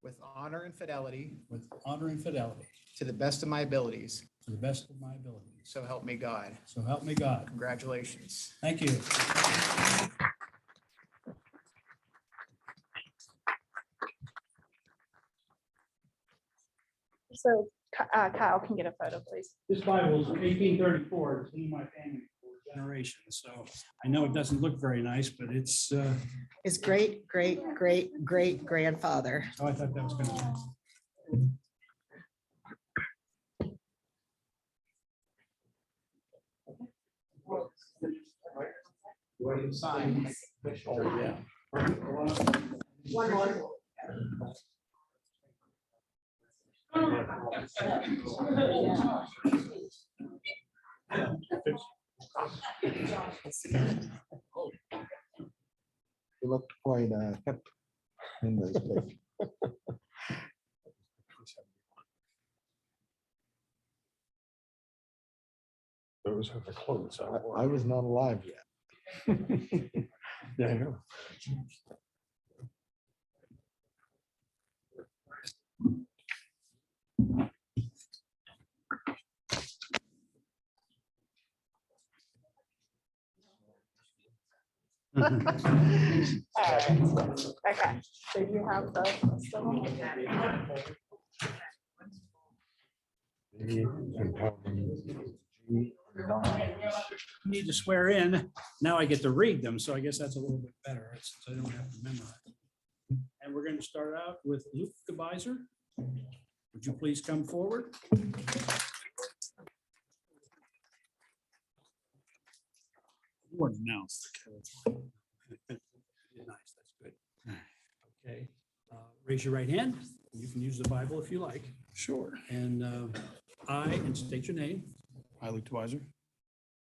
with honor and fidelity with honor and fidelity to the best of my abilities. to the best of my abilities. So help me God. So help me God. Congratulations. Thank you. So Kyle can get a photo, please. This Bible is from 1834. It's in my family for generations. So I know it doesn't look very nice, but it's, His great grandfather. oh, I thought that was going to. Sign. Oh, yeah. One more. You look quite hip in those pictures. Those are the clothes. I was not alive yet. Yeah, I know. All right. Okay, so you have the list of them? Need to swear in. Now I get to read them, so I guess that's a little bit better, since I don't have to memorize. And we're going to start out with Luke Gebiser. Would you please come forward? Word of mouth. Nice, that's good. Okay, raise your right hand. You can use the Bible if you like. Sure. And I, and state your name, I, Luke Weiser,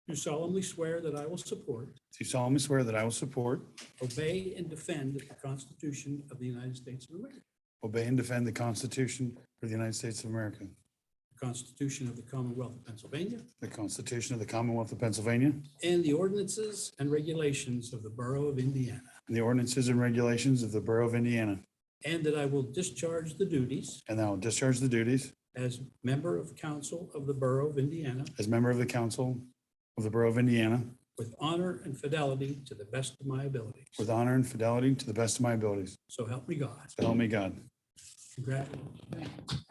do solemnly swear that I will support, do solemnly swear that I will support, obey, and defend the Constitution of the United States of America, obey, and defend the Constitution of the United States of America, the Constitution of the Commonwealth of Pennsylvania, the Constitution of the Commonwealth of Pennsylvania, and the ordinances and regulations of the Borough of Indiana, and the ordinances and regulations of the Borough of Indiana, and that I will discharge the duties and that I will discharge the duties as member of council of the Borough of Indiana as member of the Council of the Borough of Indiana with honor and fidelity to the best of my abilities. with honor and fidelity to the best of my abilities. So help me God. So help me God. Congratulations.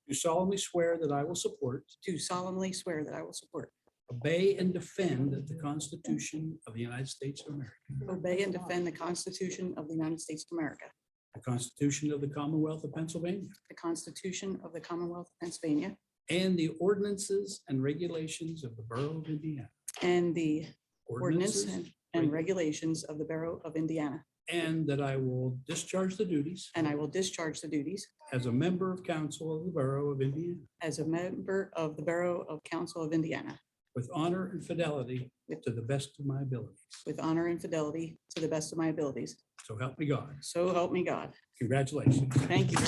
Do solemnly swear that I will support, Do solemnly swear that I will support, obey, and defend the Constitution of the United States of America, obey, and defend the Constitution of the United States of America, the Constitution of the Commonwealth of Pennsylvania, the Constitution of the Commonwealth of Pennsylvania, and the ordinances and regulations of the Borough of Indiana. and the ordinance Ordinances, and regulations of the Borough of Indiana. and that I will discharge the duties And I will discharge the duties as a member of council of the Borough of Indiana as a member of the Borough of Council of Indiana with honor and fidelity to the best of my abilities. with honor and fidelity to the best of my abilities. So help me God. So help me God. Congratulations. Thank you.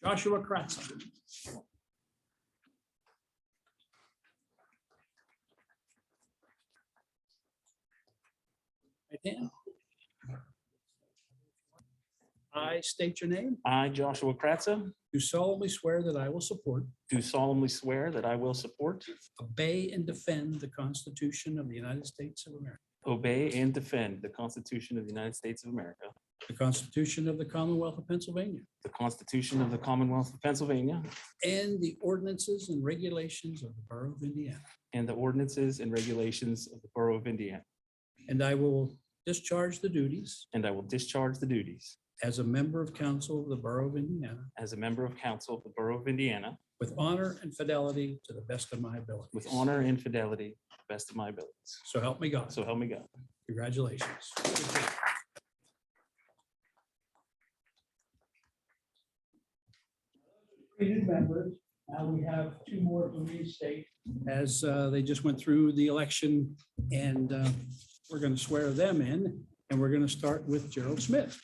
Joshua Kratzer. Right hand. I state your name. I, Joshua Kratza, Do solemnly swear that I will support, do solemnly swear that I will support, obey, and defend the Constitution of the United States of America, obey, and defend the Constitution of the United States of America, the Constitution of the Commonwealth of Pennsylvania, the Constitution of the Commonwealth of Pennsylvania, and the ordinances and regulations of the Borough of Indiana. and the ordinances and regulations of the Borough of Indiana. And I will discharge the duties And I will discharge the duties as a member of council of the Borough of Indiana as a member of council of the Borough of Indiana with honor and fidelity to the best of my ability. with honor and fidelity, to the best of my abilities. So help me God. So help me God. Congratulations. Three new members. Now we have two more to reinstate as they just went through the election, and we're going to swear them in, and we're going to start with Gerald Smith.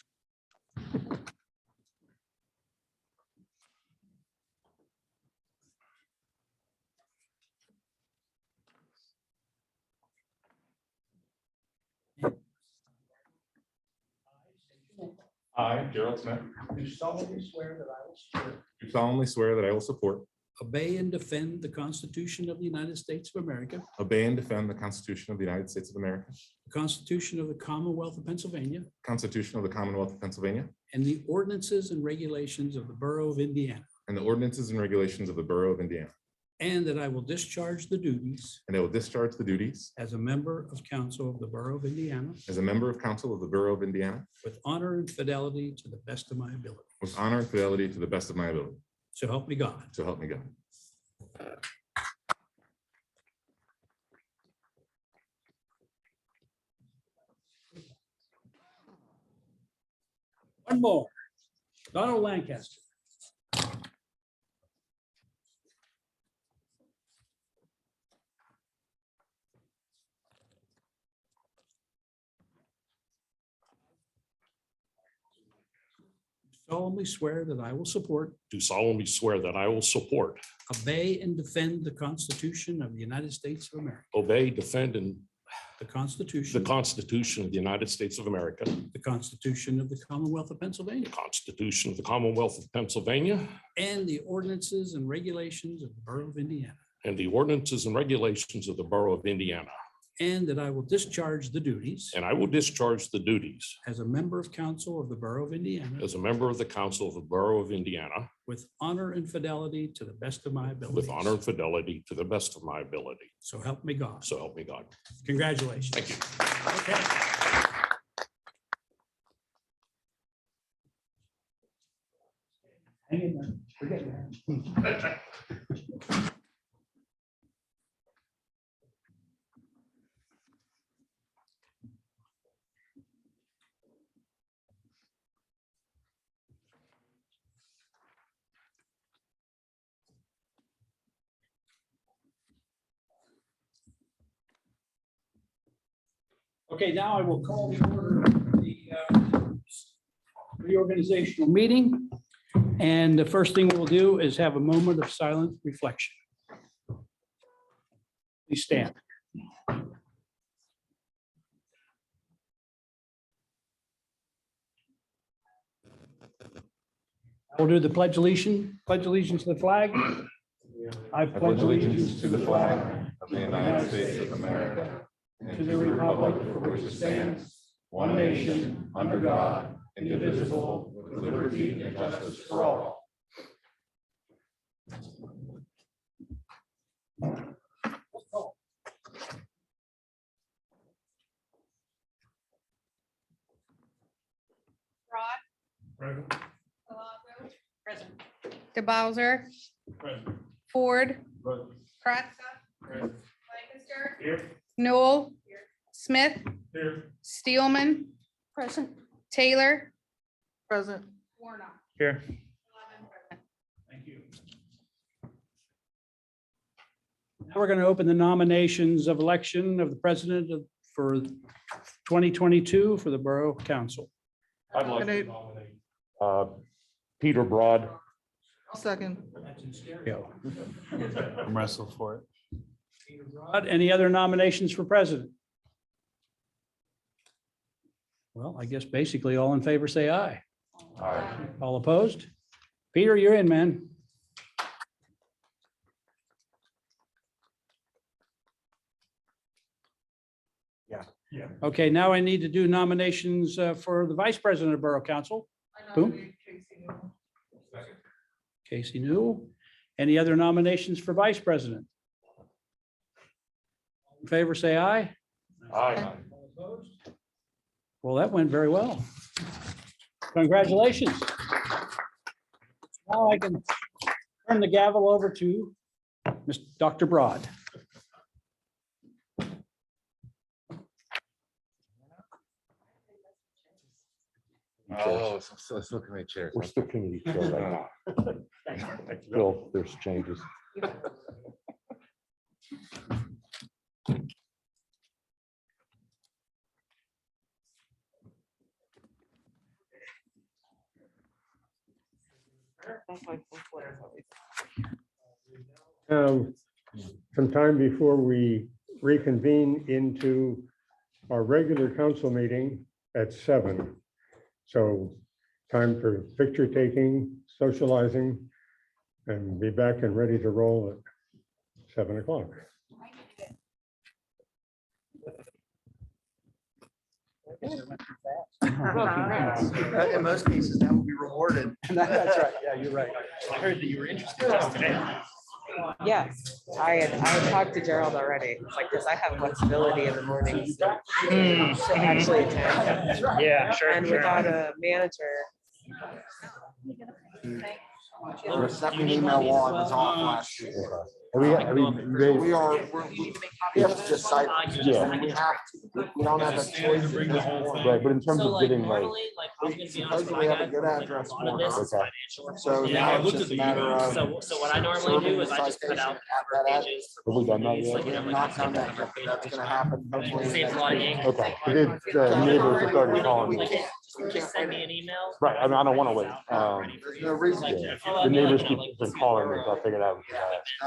I, Gerald Smith, Do solemnly swear that I will support, do solemnly swear that I will support, obey, and defend the Constitution of the United States of America, obey, and defend the Constitution of the United States of America, the Constitution of the Commonwealth of Pennsylvania, Constitution of the Commonwealth of Pennsylvania, and the ordinances and regulations of the Borough of Indiana, and the ordinances and regulations of the Borough of Indiana, and that I will discharge the duties and I will discharge the duties as a member of council of the Borough of Indiana as a member of council of the Borough of Indiana with honor and fidelity to the best of my ability. with honor and fidelity to the best of my ability. So help me God. So help me God. One more. Donald Lancaster. Solemnly swear that I will support, Do solemnly swear that I will support, obey, and defend the Constitution of the United States of America, obey, defend, and the the Constitution, Constitution of the United States of America, the Constitution of the Commonwealth of Pennsylvania, the Constitution of the Commonwealth of Pennsylvania, and the ordinances and regulations of the Borough of Indiana, and the ordinances and regulations of the Borough of Indiana. and that I will discharge the duties And I will discharge the duties as a member of council of the Borough of Indiana as a member of the Council of the Borough of Indiana with honor and fidelity to the best of my ability. with honor and fidelity to the best of my ability. So help me God. So help me God. Congratulations. Thank you. Okay. Hang in there. We're getting there. Okay, now I will call the order of the reorganizational meeting. And the first thing we'll do is have a moment of silent reflection. Please stand. We'll do the pledge allegiance to the flag. I pledge allegiance to the flag Of the United States of America, and to the republic for which it stands, one nation, under God, indivisible, with liberty and justice for all. Rod. Palazzo. Present. DeBowser. Ford. Kratza. Lancaster. Newell. Smith. Steelman. Present. Taylor. Present. Warnock. Here. 11 present. Thank you. Now we're going to open the nominations of election of the president for 2022 for the Borough Council. I'd like to nominate Peter Broad. I'll second. That's in stereo. I'm wrestling for it. Peter Broad. Any other nominations for president? Well, I guess basically all in favor say aye. All opposed? Peter, you're in, man. Yeah. Okay, now I need to do nominations for the vice president of Borough Council. Who? Casey Newell. Any other nominations for vice president? All in favor, say aye. Aye. All opposed? Well, that went very well. Congratulations. Now I can turn the gavel over to Dr. Broad. let's look at my chair. We're sticking to each other right now. Bill, there's changes. Some time before we reconvene into our regular council meeting at 7. So time for picture taking, socializing, and be back and ready to roll at 7 o'clock. In most cases, that will be rewarded. That's right. Yeah, you're right. I heard that you were interested yesterday. Yes, I had talked to Gerald already. It's like, because I have flexibility in the mornings to actually attend. Yeah, sure. And without a manager. The second email while I was off last year. We have to decide. Yeah. We have to. We don't have a choice. at this point. Right, but in terms of getting like, We supposedly have a good address for it. okay, So now it's just a matter of. So what I normally do is I just cut out that pages. have we done that We yet? have not done that yet. That's gonna happen. hopefully in the Saves a next lot of week. ink. Okay, we did, the neighbors have started calling me. Just send me an email. Right, I mean, I don't want to wait. There's no reason. Yeah. Oh, I The mean, neighbors like, keep you know, been calling me, so I figured out.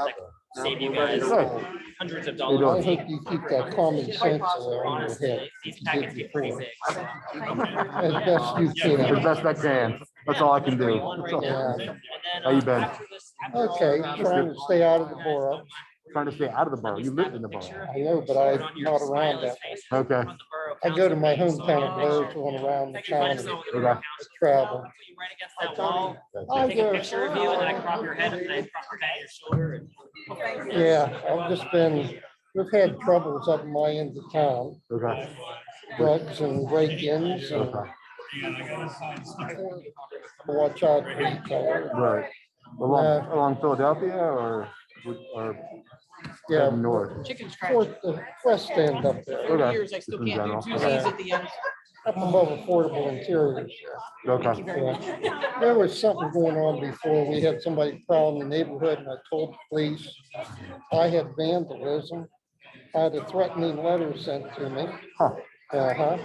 like, No, save you we're ready guys to roll. hundreds of You dollars. don't- a week. you keep that common sense around your Honestly, head. these packets get pretty big. As best you can. As best I can, that's all I can do. How you been? Okay, trying to stay out of the borough. Trying to stay out of the borough, you live in the borough. I know, but I'm not around that. Okay, I go to my hometown of Blair's going around the town and okay. travel. Right against that wall. I Take a go, picture of you and then I crop your head and then I crop your head, your shoulder. and- yeah, I've just been, we've had troubles up in my end of town, Okay, drugs and break-ins and okay, watch out for each other. right. Along Philadelphia or Yeah, heading north? Chicken scratch. the west end up there, Okay. Years, I still Just in can't do general. two Z's at the end. up above affordable interiors. Okay, Yeah. There was something going on before. We had somebody prowl in the neighborhood and I told the police I had vandalism. I had a threatening letter sent to me. huh, Uh-huh.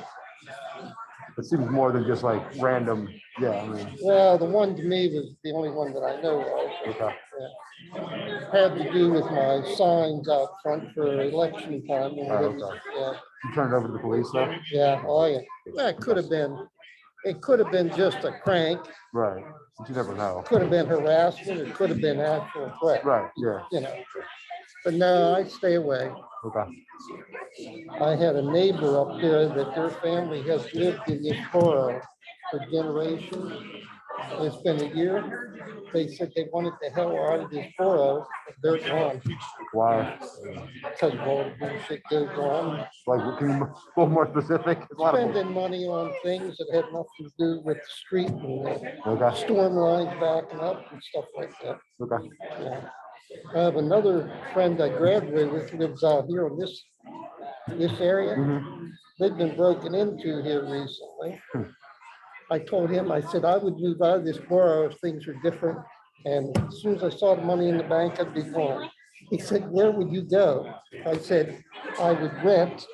it seems more than just like random, yeah, I mean, Well, the one to me was the only one that I know of. okay, Had to do with my signs out front for election time. And Oh, it was- okay. Yeah, you turned it over to the police though? yeah, oh, yeah. Well, it could have been just a crank, Right, but you never know. could have been harassment, it could have been actual threat, Right, yeah, you know. But no, I stay away. okay, I had a neighbor up there that their family has lived in this borough for generations. It's been a year. They said they wanted the hell out of this borough. They're gone why? because of all the bullshit goes on. Like, can you be a little more specific? There's a lot of them. Spending money on things that had nothing to do with the street and the Okay, storm lines backing up and stuff like that. okay, Yeah. I have another friend I graduated with, lives out here in this area. mhm, They've been broken into here recently. I told him, I said, I would move out of this borough if things were different. And as soon as I saw the money in the bank, I'd be gone. He said, where would you go? I said, I would rent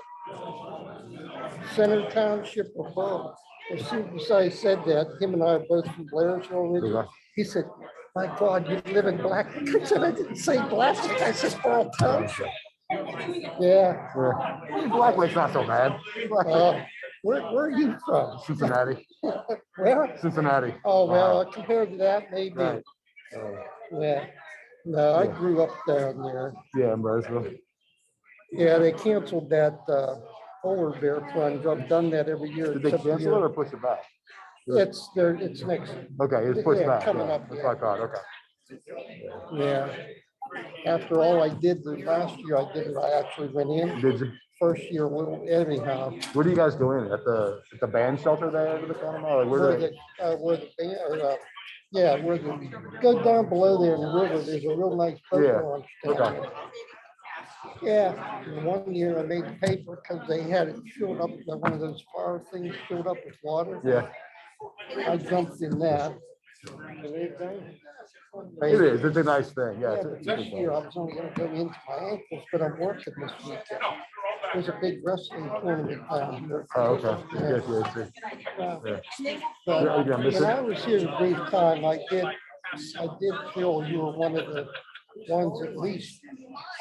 Center Township or Borough. As soon as I said that, him and I are both from Blairsville originally. okay. He said, my God, you live in Black. I said, I didn't say Black. I said Borough Township. Yeah. Black Lake's not so bad. Black Lake, Where are you from? Cincinnati, Where? Cincinnati. Oh, well, compared to that, maybe. Right. Yeah. No, I Yeah. grew up down there. Yeah, in Brownsville. Yeah, they canceled that polar bear plunge. I've done that every year. Did they except the cancel it year- or push it back? It's there, it's next, Okay, it's pushed Yeah, back. coming yeah, up, That's yeah. what I thought, okay. yeah. After all I did the last year, I actually went in. Did you, First year, well, anyhow. where do you guys go in? At the band shelter there at the county? Like, Where the, go down below there in the river, there's a real nice boat Yeah, launch down okay. there. Yeah, and one year I made the paper because they had it filled up, one of those fire things filled up with water. Yeah, I jumped in that. It is, it's a nice thing, yeah. Yeah, it's a- but it's a this good year I thing. was only gonna go into my ankles, but I'm working this weekend. There's a big wrestling tournament down here. Oh, okay. Yes, yes, yes. Yeah. But Yeah, yeah, when listen. I was here a brief time, I did feel you were one of the ones, at least,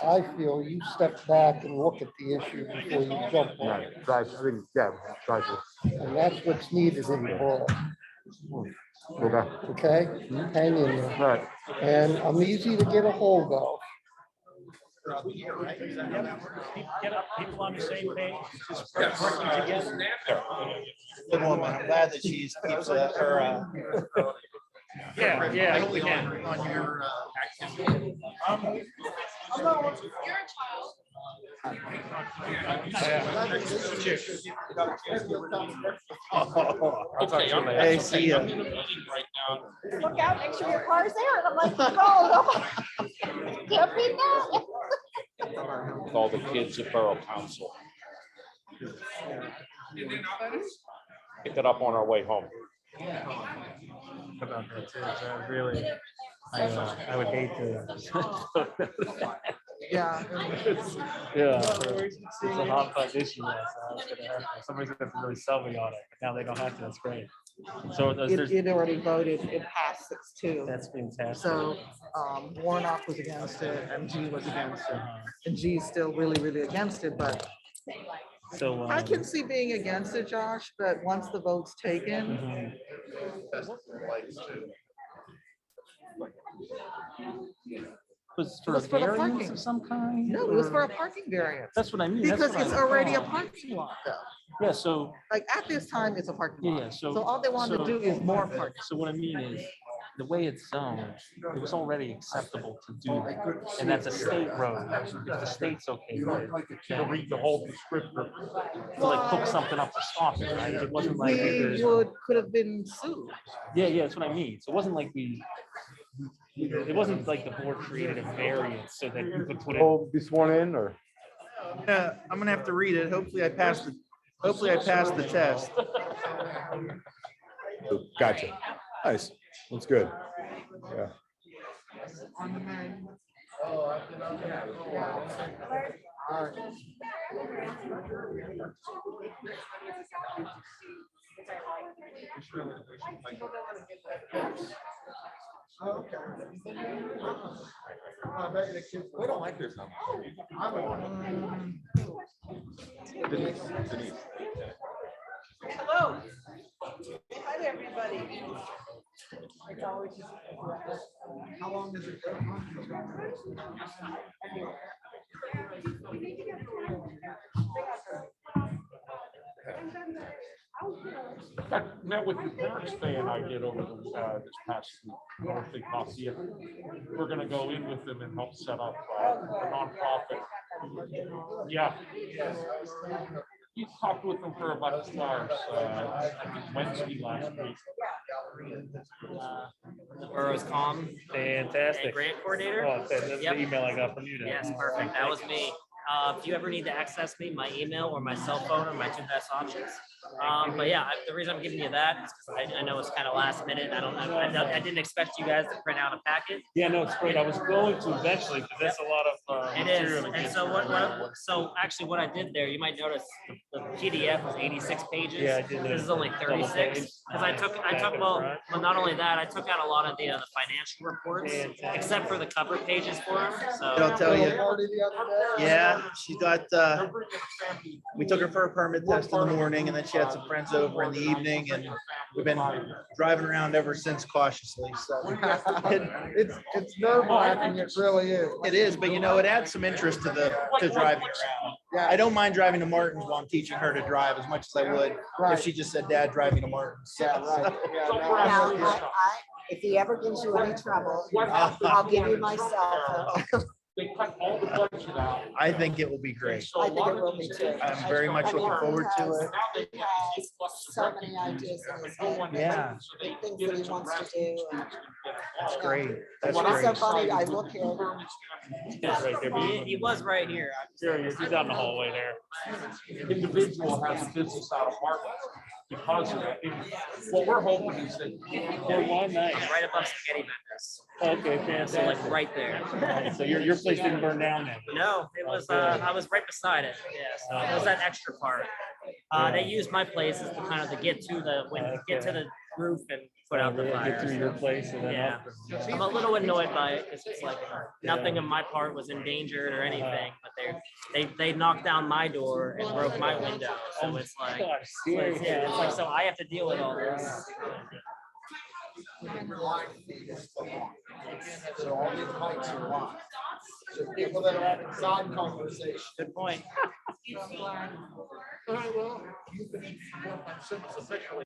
I feel you step back and look at the issue before you jump on Yeah, it. I think, yeah, try to. And that's what's needed in the world, Okay. okay? Hang in there. All right. And I'm easy to get a hold of. People on the same page, just working together. Good woman. I'm glad that she's keeps her. Yeah, I hope we can. On your. Hey, see ya. Look out, make sure your car's there. And I'm like, no, can't be that. With all the kids at Borough Council. Pick it up on our way home. About that too. So really, I would hate to. Yeah. Yeah, it's a hot button issue. Somebody's gonna have to really sell me on it. But now they don't have to. That's great. So there's, It already voted, it passed 6-2. that's fantastic. So Warnock was against it, MG was against it, and G's still really, really against it, but So I can see being against it, Josh, but once the vote's taken, was it for a was for the variance parking. of some kind? No, it was or- for a parking variance. That's what I mean. that's Because what it's I already a thought. parking lot though. Yeah, so, Like at this time, it's a parking lot. yeah, So all they wanted to do is more parking. So what I mean is, the way it's zoned, it was already acceptable to do that. And that's a state road. If the state's okay with it, To read the whole description. to like hook something up to stop it, right? It wasn't like. We could have been sued. Yeah, that's what I mean. So it wasn't like it wasn't like the board created a variance so that you could put it. Oh, be sworn in or? Yeah, I'm gonna have to read it. Hopefully I passed the test. Gotcha. Nice. That's good. Yeah. We don't like this number. Denise. Hello. Hi there, everybody. How long does it go? I met with the parents fan I did over this past week. I don't know if they caught it. We're gonna go in with them and help set up a nonprofit. Yeah. He talked with them for about 2 hours, I think Wednesday last week. The borough's calm. Fantastic. And grant coordinator. Oh, that's Yep. the email I got from you. then. Yes, perfect. That was me. If you ever need to access me, my email or my cell phone are my two best options. But yeah, the reason I'm giving you that is because I know it's kind of last minute. I didn't expect you guys to print out a packet. Yeah, no, it's great. I was going to eventually, but that's a lot of. It material is. to And get so through. so actually what I did there, you might notice the PDF was 86 pages. Yeah, I did This is notice only that. 36. Double page. Because I took, well, not only that, I took out a lot of the financial reports, except for the cover pages for them. So I'll tell you. Yeah, she got, we took her for a permit test in the morning and then she had some friends over in the evening and we've been driving around ever since cautiously, so. It's nerve-wracking, it really is. It is, but you know, it adds some interest to driving around. I don't mind driving to Martin's while I'm teaching her to drive as much as I would if she just said, Dad, drive me to Martin's. Yeah, right. Now, if he ever gives you any trouble, I'll give you my cell phone. They cut all the budget out. I think it will be great. I think it will be too. I'm very much looking forward to it. He has so many ideas in his head. Yeah. Things that he wants to do. That's great. That's It's so great. funny, I look here. It's right there. he was right here. He's down the hallway there. Individual has a business out of Martin. because of that. What we're hoping is that. Right above spaghetti vendors. Okay, Yeah, so fantastic. like right there. So your place didn't burn down then? No, it was, I was right beside it. Yeah, so it was that extra part. They used my place as the kind of to get to the, get to the roof and put out the Get fire. through your place and then Yeah, up. I'm a little annoyed by it because it's like nothing of my part was endangered or anything, but they knocked down my door and broke my window. So it's like, yeah, it's like, so I have to deal with all this. So all these mics are on. So people that are having side conversation. Good point. All right, well, you've been informed by Simmons officially.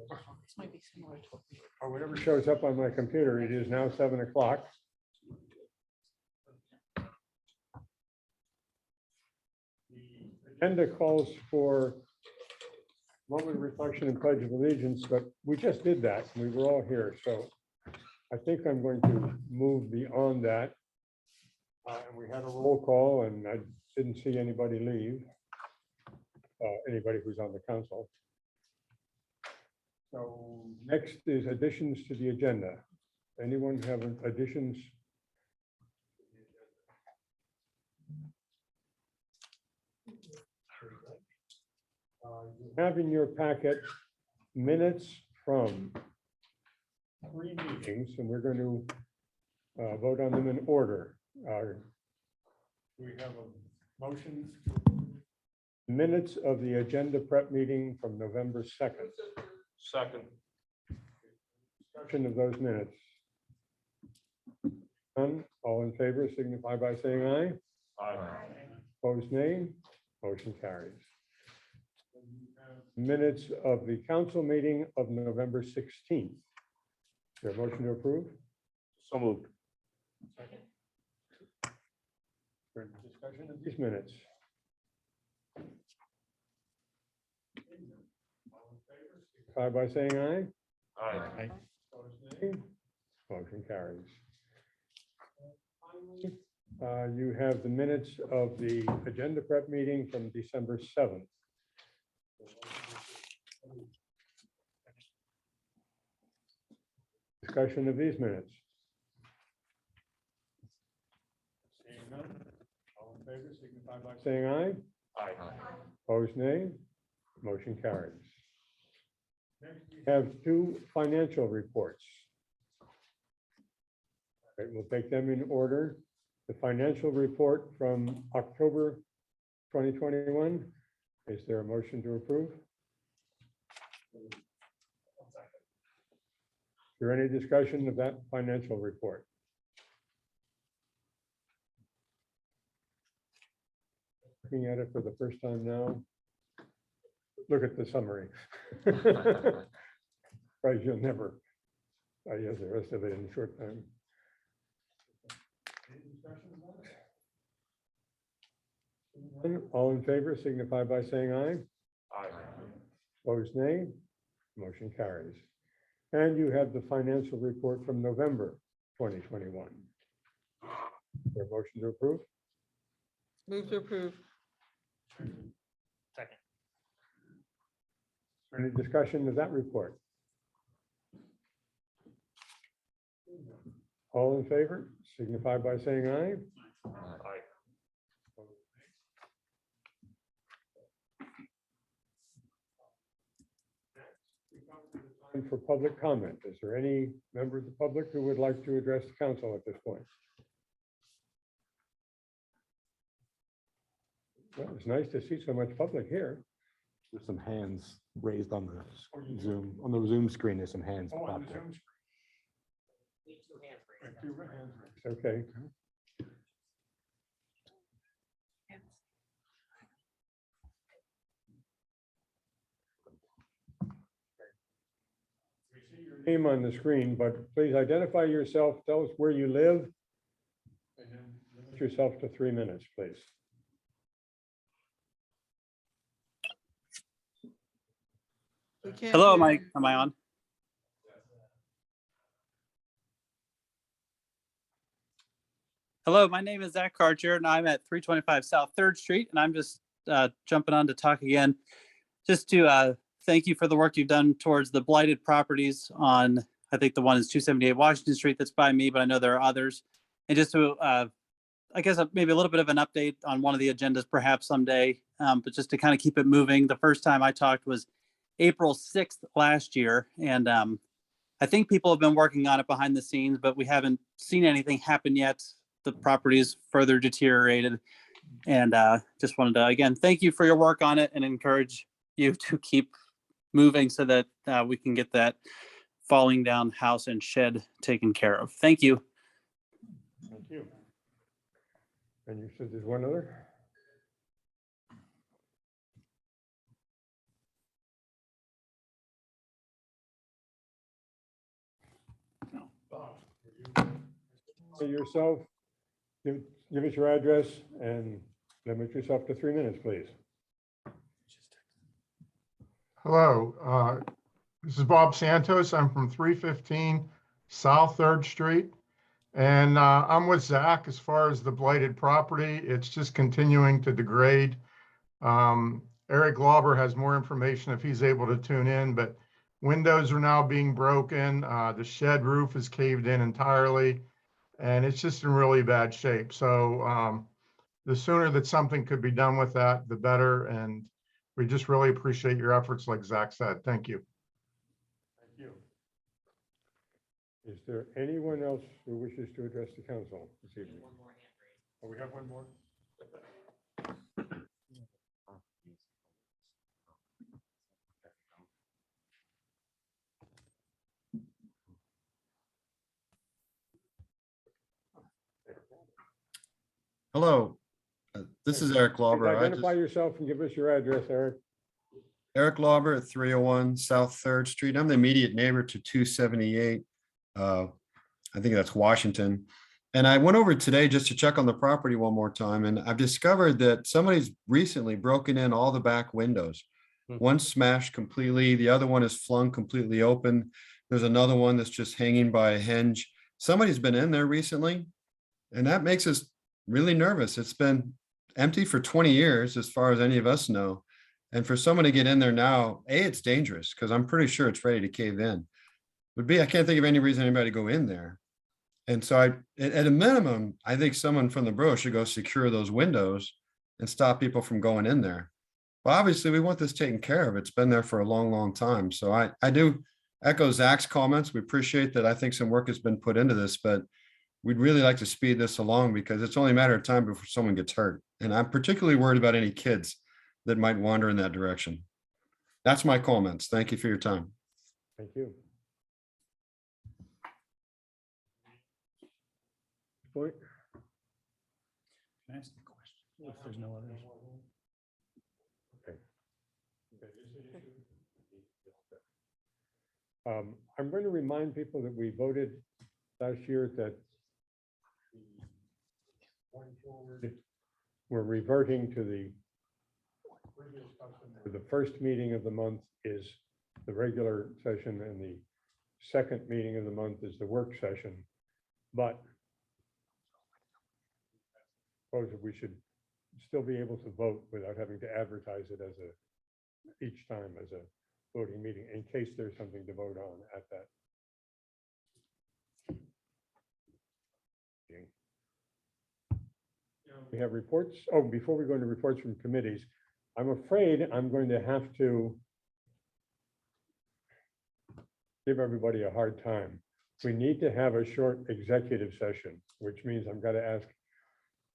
This might be similar to. or whatever shows up on my computer. It is now 7 o'clock. The agenda calls for moment of reflection and pledge of allegiance, but we just did that. We were all here, so I think I'm going to move beyond that. And we had a roll call and I didn't see anybody leave. Anybody who's on the council. So next is additions to the agenda. Anyone have additions? You have in your packet minutes from 3 meetings, and we're going to vote on them in order. We have a motion. Minutes of the agenda prep meeting from November 2nd. Second. Discussion of those minutes. None, all in favor signify by saying aye. Aye. Opposed, nay. Motion carries. Minutes of the council meeting of November 16th. Is there a motion to approve? So moved. For discussion of these minutes. Signify by saying aye. Aye. Opposed, nay. Motion carries. Finally, you have the minutes of the agenda prep meeting from December 7th. Discussion of these minutes. Seeing none, all in favor, signify by saying aye. Aye. Opposed, nay. Motion carries. Next, we have 2 financial reports. All right, we'll take them in order. The financial report from October 2021. Is there a motion to approve? Is there any discussion of that financial report? Looking at it for the first time now. Look at the summary. Right, you'll never, yes, the rest of it in a short time. Any discussion about it? None? All in favor signify by saying aye. Aye. Opposed, nay. Motion carries. And you have the financial report from November 2021. Is there a motion to approve? Move to approve. Second. Any discussion of that report? All in favor signify by saying aye. Aye. Time for public comment. Is there any member of the public who would like to address the council at this point? Well, it's nice to see so much public here. There's some hands raised on the Zoom screen. There's some hands Oh, on popped the up. Zoom We have 2 hands raised. screen. 2 hands raised. Okay. We see your name on the screen, but please identify yourself, tell us where you live, and then limit yourself to 3 minutes, please. Hello, am I on? Hello, my name is Zach Karcher and I'm at 325 South 3rd Street, and I'm just jumping on to talk again. Just to thank you for the work you've done towards the blighted properties on, I think the one is 278 Washington Street that's by me, but I know there are others. And just to, I guess maybe a little bit of an update on one of the agendas perhaps someday, but just to kind of keep it moving. The first time I talked was April 6th last year. And I think people have been working on it behind the scenes, but we haven't seen anything happen yet. The property is further deteriorated. And just wanted to, again, thank you for your work on it and encourage you to keep moving so that we can get that falling down house and shed taken care of. Thank you. Thank you. And you said there's one other? yourself, give us your address and limit yourself to 3 minutes, please. Hello, this is Bob Santos. I'm from 315 South Third Street. And I'm with Zach as far as the blighted property. It's just continuing to degrade. Eric Glauber has more information if he's able to tune in, but windows are now being broken. The shed roof is caved in entirely, and it's just in really bad shape. So the sooner that something could be done with that, the better. And we just really appreciate your efforts, like Zach said. Thank you. Thank you. Is there anyone else who wishes to address the council this evening? Oh, we have one more? Hello, this is Eric Please Glauber. identify yourself and give us your address, Eric. Eric Glauber at 301 South Third Street. I'm the immediate neighbor to 278. I think that's Washington. And I went over today just to check on the property one more time, and I've discovered that somebody's recently broken in all the back windows. One smashed completely, the other one is flung completely open. There's another one that's just hanging by a hinge. Somebody's been in there recently, and that makes us really nervous. It's been empty for 20 years, as far as any of us know. And for someone to get in there now, it's dangerous because I'm pretty sure it's ready to cave in. I can't think of any reason anybody to go in there. And so at a minimum, I think someone from the borough should go secure those windows and stop people from going in there. Well, obviously we want this taken care of. It's been there for a long, long time. So I do echo Zach's comments. We appreciate that. I think some work has been put into this, but we'd really like to speed this along because it's only a matter of time before someone gets hurt. And I'm particularly worried about any kids that might wander in that direction. That's my comments. Thank you for your time. Thank you. Point. Can I ask a question? If there's no others. Okay. I'm going to remind people that we voted last year that going forward, we're reverting to the first meeting of the month is the regular session and the second meeting of the month is the work session. But I suppose that we should still be able to vote without having to advertise it as each time as a voting meeting in case there's something to vote on at that. meeting. We have reports. Oh, before we go into reports from committees, I'm afraid I'm going to have to give everybody a hard time. We need to have a short executive session, which means I'm going to ask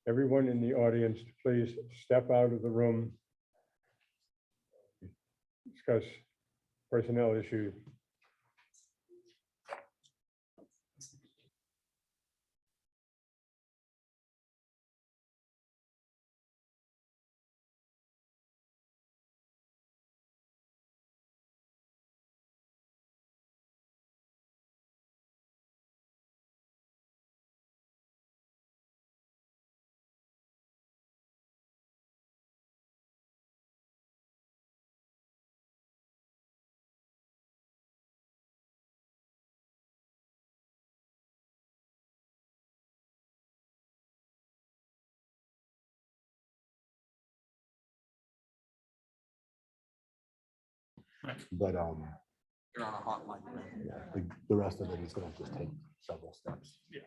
everyone in the audience to please step out of the room, discuss personnel issues. But You're on a hotline. yeah, the rest of it is going to just take several steps. Yeah.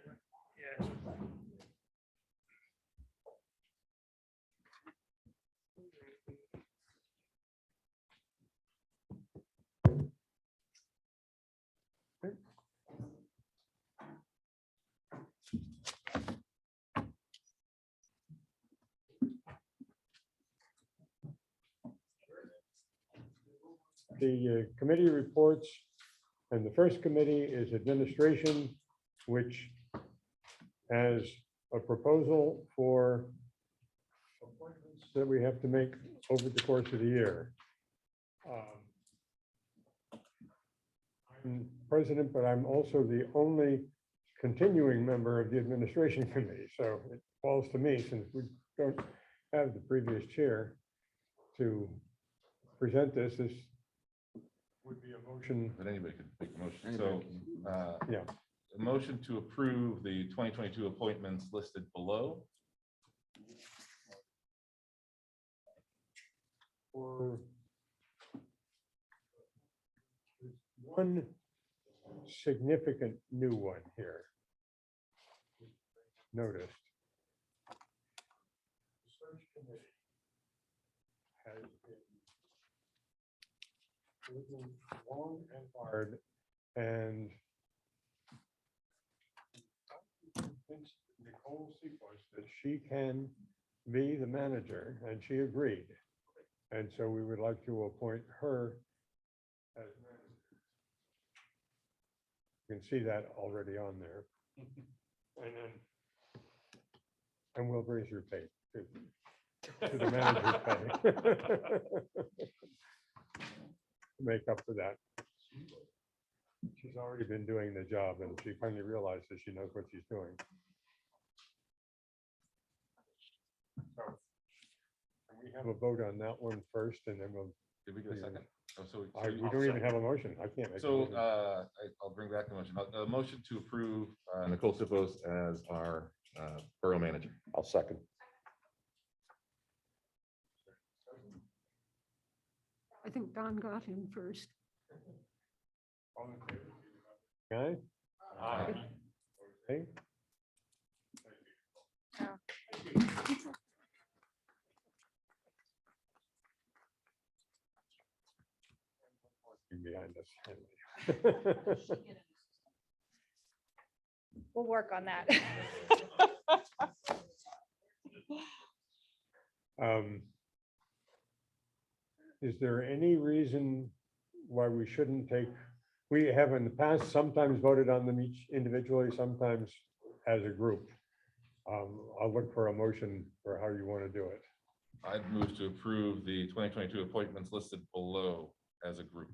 The committee reports, and the first committee is administration, which has a proposal for appointments that we have to make over the course of the year. I'm president, but I'm also the only continuing member of the administration committee, so it falls to me, since we don't have the previous chair to present this. This would be a motion. But anybody could make a motion. Anybody So, Yeah. a motion to approve the 2022 appointments listed below. Or one significant new one here. Noticed. The search committee has been working long and hard, and convinced Nicole Seapost that she can be the manager, and she agreed. And so we would like to appoint her as manager. You can see that already on there. And we'll raise your pay to the manager's pay. Make up for that. She's already been doing the job, and she finally realized that she knows what she's doing. So, can we have a vote on that one first, and then we'll. Did we get a second? Oh, so We don't even have a motion. I can't make. a So motion. I'll bring back the motion. A motion to approve Nicole Sipos as our borough manager. I'll second. I think Don got him first. Okay. Okay. Behind us. We'll work on that. Is there any reason why we shouldn't take, we have in the past sometimes voted on them each individually, sometimes as a group. I'll look for a motion for how you want to do it. I'd move to approve the 2022 appointments listed below as a group.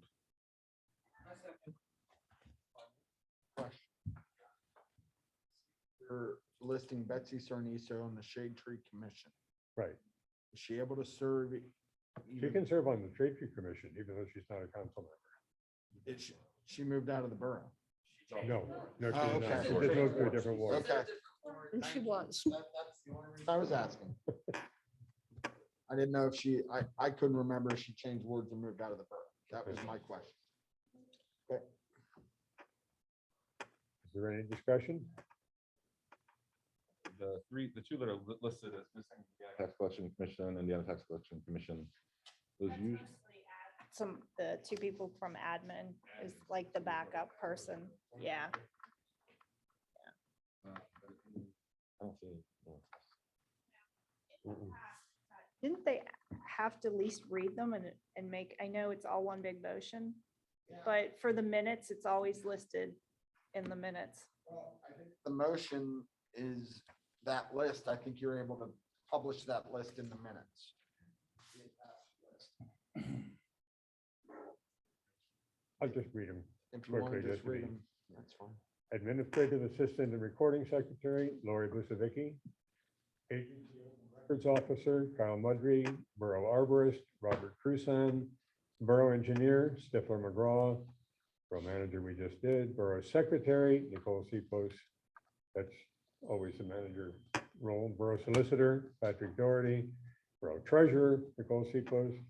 You're listing Betsy Sarniso on the Shade Tree Commission. Right. Is she able to serve? She can serve on the Trade Tree Commission, even though she's not a council member. She moved out of the borough. No, no, Oh, she's not. okay. She just moved to a different ward. Okay. And she was. I was asking. I didn't know if I couldn't remember if she changed wards and moved out of the borough. That was my question. Okay. Is there any discussion? The two that are listed as missing, the Tax Collection Commission and the Tax Collection Commission, those usually. The two people from admin is like the backup person. Yeah. I don't see. Didn't they have to at least read them and make, I know it's all one big motion, but for the minutes, it's always listed in the minutes. The motion is that list. I think you're able to publish that list in the minutes. I'll just read them If you want quickly. to just to read be- them, that's fine. Administrative Assistant and Recording Secretary, Lori Busavicki. Agency Records Officer, Kyle Mudry. Borough Arborist, Robert Crusan. Borough Engineer, Stifler McGraw. Borough Manager, we just did. Borough Secretary, Nicole Seapost. That's always the manager role. Borough Solicitor, Patrick Doherty. Borough Treasurer, Nicole Seapost.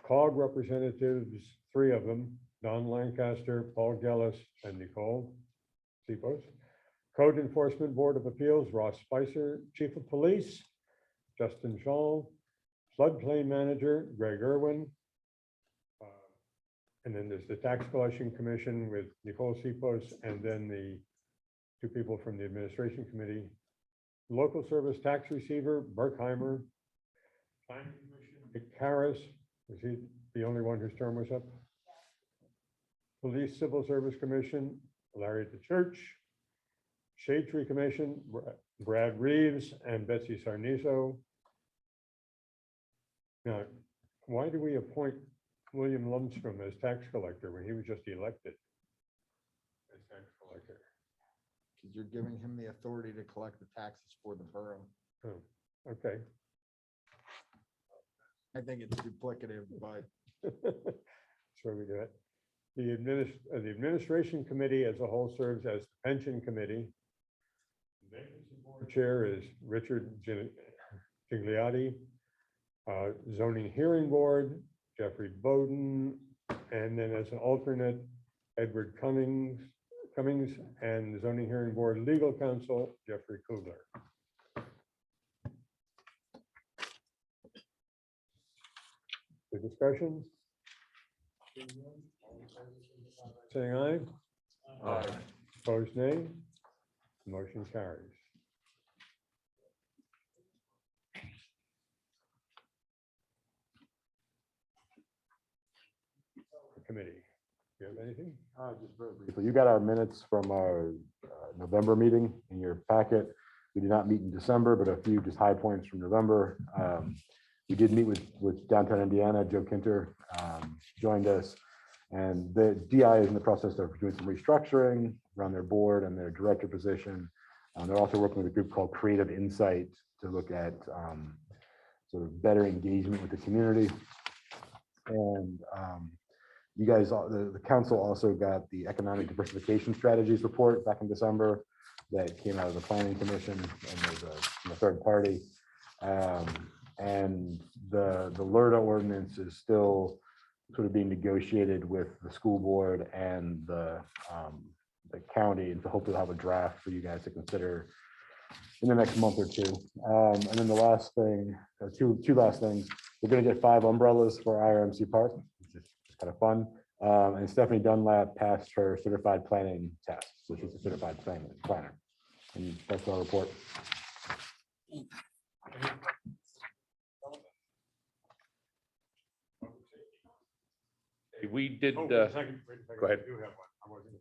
COG representatives, three of them, Don Lancaster, Paul Gellis, and Nicole Seapost. Code Enforcement Board of Appeals, Ross Spicer. Chief of Police, Justin Shaw. Floodplain Manager, Greg Irwin. And then there's the Tax Collection Commission with Nicole Seapost, and then the two people from the Administration Committee. Local Service Tax Receiver, Berkheimer. Planning Commission, Dick Harris. Was he the only one whose term was up? Police Civil Service Commission, Larry at the Church. Shade Tree Commission, Brad Reeves and Betsy Sarniso. Now, why do we appoint William Lundstrom as tax collector when he was just elected as tax collector? because you're giving him the authority to collect the taxes for the borough. Oh, okay. I think it's duplicative, but So we do it. The administration committee as a whole serves as the pension committee. Vacancy board Chair is Richard Gigliotti. Zoning hearing board, Jeffrey Bowden, and then as an alternate, Edward Cummings, and zoning hearing board legal counsel, Jeffrey Kugler. The discussion? Saying aye? Aye. Opposed, nay? Motion carries. Committee, you have anything? Just very briefly, you got our minutes from our November meeting in your packet. We did not meet in December, but a few just high points from November. We did meet with Downtown Indiana. Joe Kinter joined us. And the DI is in the process of doing some restructuring around their board and their director position. They're also working with a group called Creative Insight to look at sort of better engagement with the community. And you guys, the council also got the Economic Diversification Strategies report back in December that came out of the Planning Commission and there's a third party. And the LERTA ordinance is still sort of being negotiated with the school board and the county, and so hopefully we'll have a draft for you guys to consider in the next month or two. And then the last thing, two last things, we're going to get 5 umbrellas for IRMC Park, which is just kind of fun. And Stephanie Dunlap passed her certified planning test, so she's a certified planner. And that's our report. We did, Oh, go second, ahead. I do have one. I wasn't-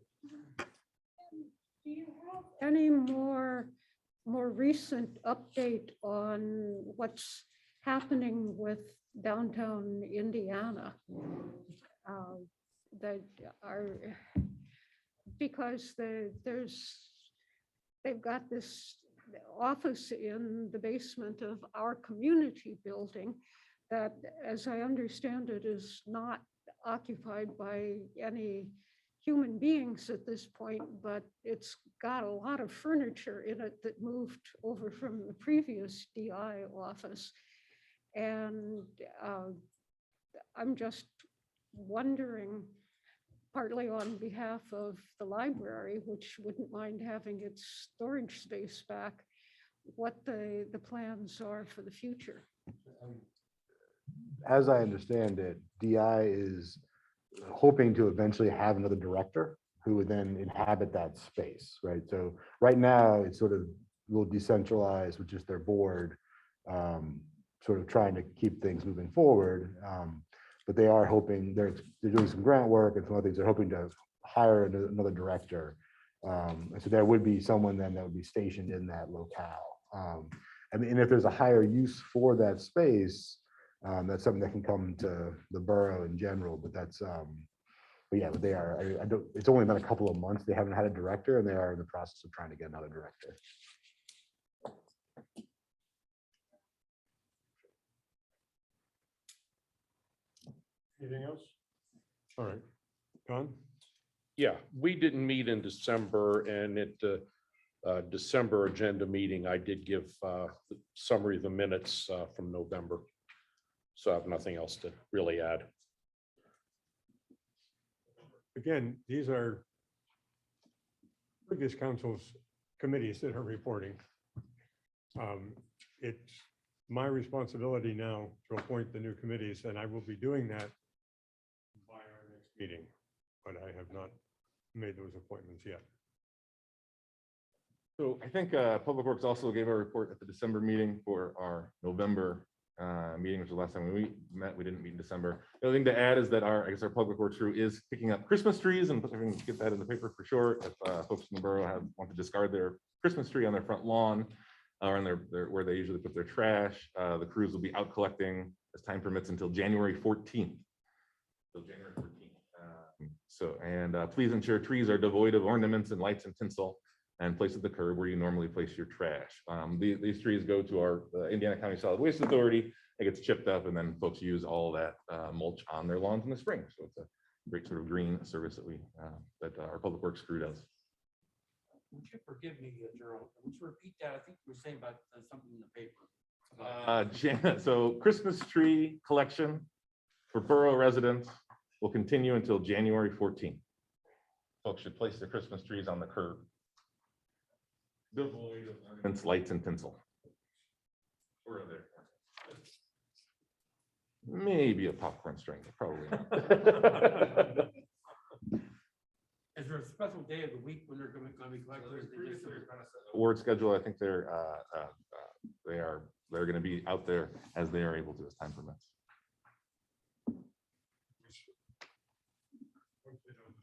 Do you have any more recent update on what's happening with downtown Indiana? That are, because they've got this office in the basement of our community building that, as I understand it, is not occupied by any human beings at this point, but it's got a lot of furniture in it that moved over from the previous DI office. And I'm just wondering, partly on behalf of the library, which wouldn't mind having its storage space back, what the plans are for the future. As I understand it, DI is hoping to eventually have another director who would then inhabit that space, right? So right now it's sort of a little decentralized with just their board, sort of trying to keep things moving forward. But they are hoping, they're doing some grant work and some other things. They're hoping to hire another director. And so there would be someone then that would be stationed in that locale. And if there's a higher use for that space, that's something that can come to the borough in general, but that's, but yeah, but they are, I don't, it's only been a couple of months. They haven't had a director and they are in the process of trying to get another director. Anything else? All right, John? Yeah, we didn't meet in December, and at the December agenda meeting, I did give the summary of the minutes from November. So I have nothing else to really add. Again, these are previous council's committees that are reporting. It's my responsibility now to appoint the new committees, and I will be doing that by our next meeting, but I have not made those appointments yet. So I think Public Works also gave a report at the December meeting for our November meeting, which was the last time we met. We didn't meet in December. The other thing to add is that I guess our Public Works crew is picking up Christmas trees, and we can get that in the paper for sure. If folks in the borough want to discard their Christmas tree on their front lawn or on their where they usually put their trash, the crews will be out collecting as time permits until January 14th. So January 14th. Please ensure trees are devoid of ornaments and lights and tinsel. and place at the curb where you normally place your trash. These trees go to our Indiana County Solid Waste Authority. It gets chipped up, and then folks use all that mulch on their lawns in the spring. So it's a great sort of green service that our Public Works crew does. Would you forgive me, Gerald? Would you repeat that? I think you were saying about something in the paper. So Christmas tree collection for borough residents will continue until January 14th. Folks should place their Christmas trees on the curb. Devoid of ornaments, lights, and tinsel. Or there. Maybe a popcorn string, but probably not. Is there a special day of the week when they're going to be collected? Award schedule, I think they're going to be out there as they are able to, as time permits.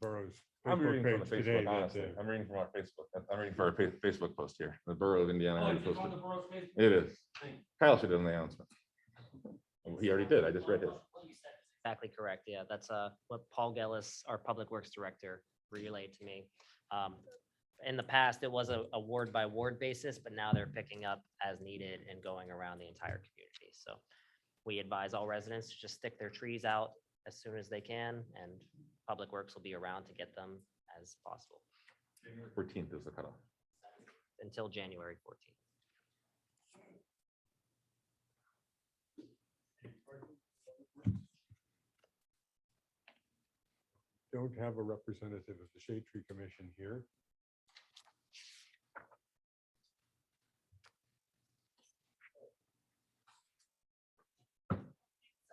Borough's I'm Facebook reading from the page today Facebook, that, honestly. I'm reading from our Facebook. I'm reading for our Facebook post here. The Borough of Indiana. Oh, has it's on posted. the borough's Facebook? It is. Kyle should have done the announcement. Well, he already did. I just read his. Exactly correct. Yeah, that's what Paul Gellis, our Public Works Director, relayed to me. In the past, it was a ward by ward basis, but now they're picking up as needed and going around the entire community. So we advise all residents to just stick their trees out as soon as they can, and Public Works will be around to get them as possible. January 14th is the cutoff. Until January 14th. don't have a representative of the Shade Tree Commission here.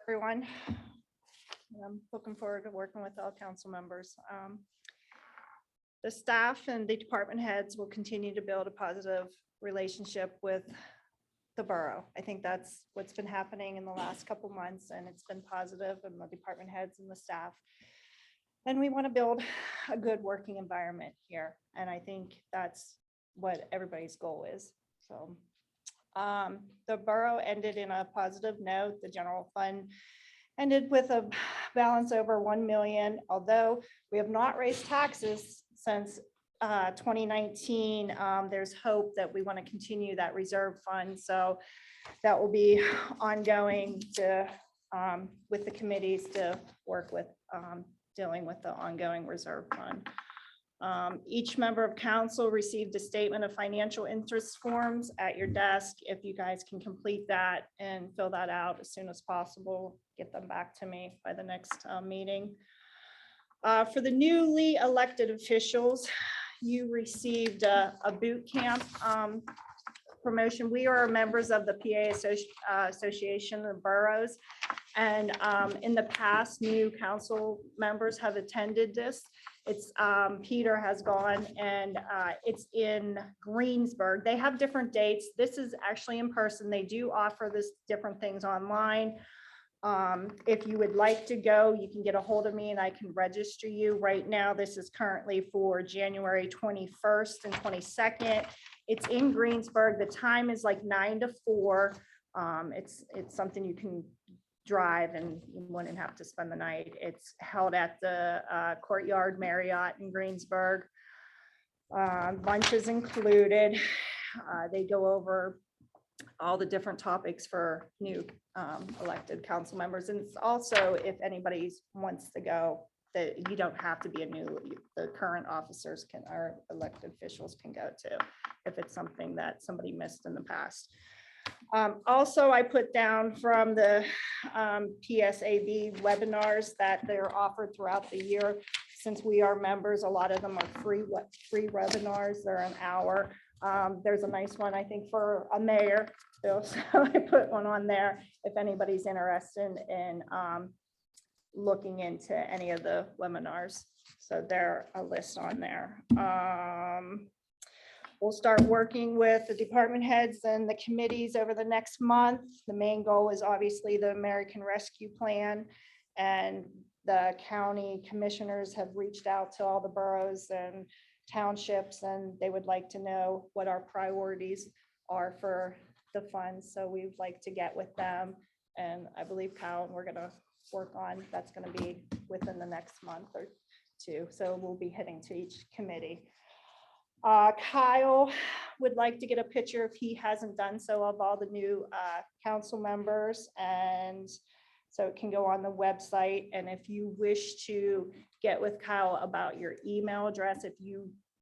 Everyone. I'm looking forward to working with all council members. The staff and the department heads will continue to build a positive relationship with the borough. I think that's what's been happening in the last couple months, and it's been positive, and the department heads and the staff. And we want to build a good working environment here. And I think that's what everybody's goal is. So the borough ended in a positive note. The general fund ended with a balance over 1 million, although we have not raised taxes since 2019. There's hope that we want to continue that reserve fund. So that will be ongoing to with the committees to work with dealing with the ongoing reserve fund. Each member of council received a statement of financial interest forms at your desk. If you guys can complete that and fill that out as soon as possible, get them back to me by the next meeting. For the newly elected officials, you received a boot camp promotion. We are members of the PA Association of Boroughs. And in the past, new council members have attended this. It's Peter has gone, and it's in Greensburg. They have different dates. This is actually in person. They do offer this different things online. If you would like to go, you can get a hold of me and I can register you. Right now, this is currently for January 21st and 22nd. It's in Greensburg. The time is like 9 to 4. It's something you can drive and you wouldn't have to spend the night. It's held at the Courtyard Marriott in Greensburg. Lunch is included. They go over all the different topics for new elected council members. And it's also, if anybody wants to go, that you don't have to be a new, the current officers can, our elected officials can go to, if it's something that somebody missed in the past. Also, I put down from the PSAB webinars that they're offered throughout the year. Since we are members, a lot of them are free webinars. They're an hour. There's a nice one, I think, for a mayor. So I put one on there if anybody's interested in looking into any of the webinars. So there a list on there. We'll start working with the department heads and the committees over the next month. The main goal is obviously the American Rescue Plan, and the county commissioners have reached out to all the boroughs and townships, and they would like to know what our priorities are for the funds. So we'd like to get with them, and I believe Kyle, we're going to work on, that's going to be within the next month or two. So we'll be heading to each committee. Kyle would like to get a picture, if he hasn't done so, of all the new council members. And so it can go on the website. And if you wish to get with Kyle about your email address,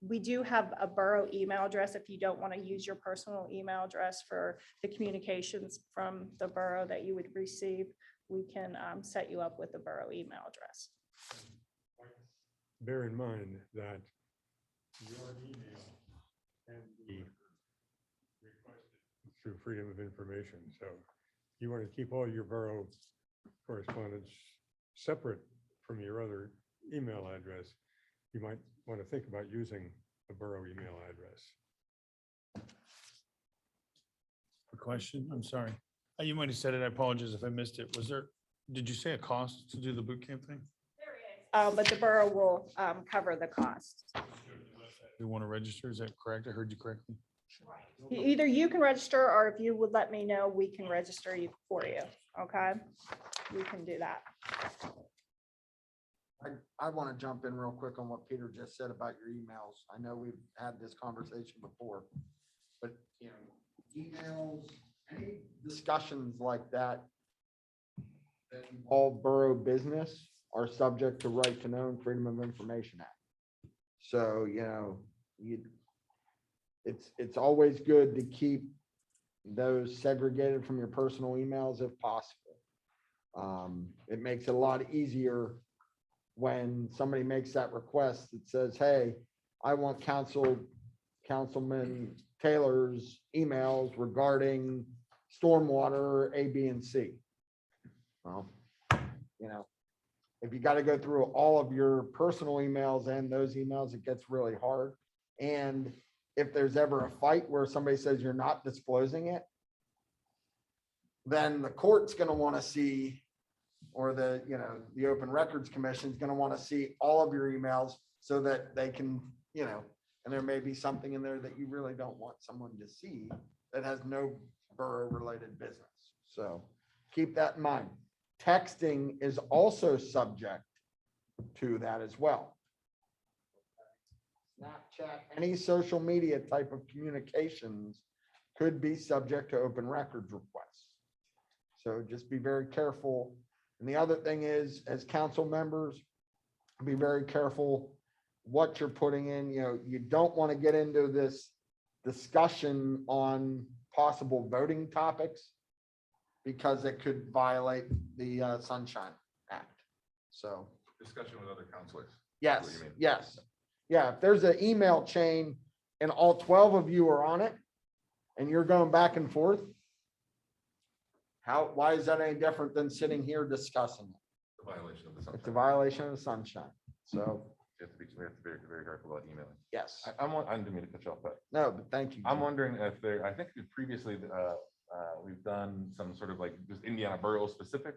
we do have a borough email address. If you don't want to use your personal email address for the communications from the borough that you would receive, we can set you up with the borough email address. Bear in mind that your email can be requested through Freedom of Information. So you want to keep all your borough correspondence separate from your other email address. You might want to think about using a borough email address. A question, I'm sorry. You might have said it, I apologize if I missed it. Did you say a cost to do the boot camp thing? But the borough will cover the cost. You want to register, is that correct? I heard you correctly. Either you can register, or if you would let me know, we can register you for you. Okay, we can do that. I want to jump in real quick on what Peter just said about your emails. I know we've had this conversation before, but emails, any discussions like that involve borough business are subject to Right to Know and Freedom of Information Act. So, it's always good to keep those segregated from your personal emails if possible. It makes it a lot easier when somebody makes that request that says, hey, I want Councilman Taylor's emails regarding stormwater A, B, and C. Well, if you got to go through all of your personal emails and those emails, it gets really hard. And if there's ever a fight where somebody says you're not disclosing it, then the court's going to want to see, or the Open Records Commission is going to want to see all of your emails so that they can, and there may be something in there that you really don't want someone to see that has no borough related business. So keep that in mind. Texting is also subject to that as well. Snapchat, any social media type of communications could be subject to open records requests. So just be very careful. And the other thing is, as council members, be very careful what you're putting in. You don't want to get into this discussion on possible voting topics because it could violate the Sunshine Act. So Discussion with other counselors. yes, What do you mean? yes. Yeah, if there's an email chain and all 12 of you are on it and you're going back and forth, why is that any different than sitting here discussing it? The violation of the sunshine. It's a violation of the sunshine. So We have to be very, very careful about emailing. yes, I didn't mean to cut you off, but no, but thank you. I'm wondering if I think previously we've done some sort of like just Indiana borough specific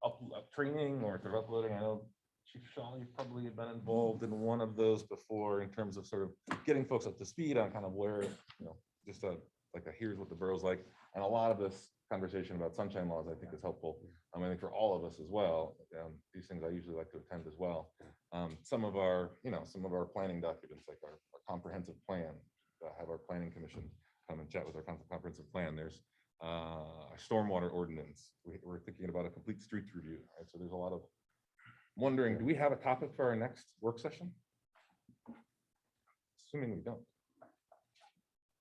up training or sort of uploading. I know Chief Shaw, you probably have been involved in one of those before in terms of sort of getting folks up to speed on kind of where, just here's what the borough's like. And a lot of this conversation about sunshine laws, I think is helpful. I think for all of us as well. These things I usually like to attend as well. Some of our planning documents, like our comprehensive plan, have our planning commission come and chat with our comprehensive plan. There's a stormwater ordinance. We're thinking about a complete streets review. Right? So there's a lot of wondering, do we have a topic for our next work session? Assuming we don't.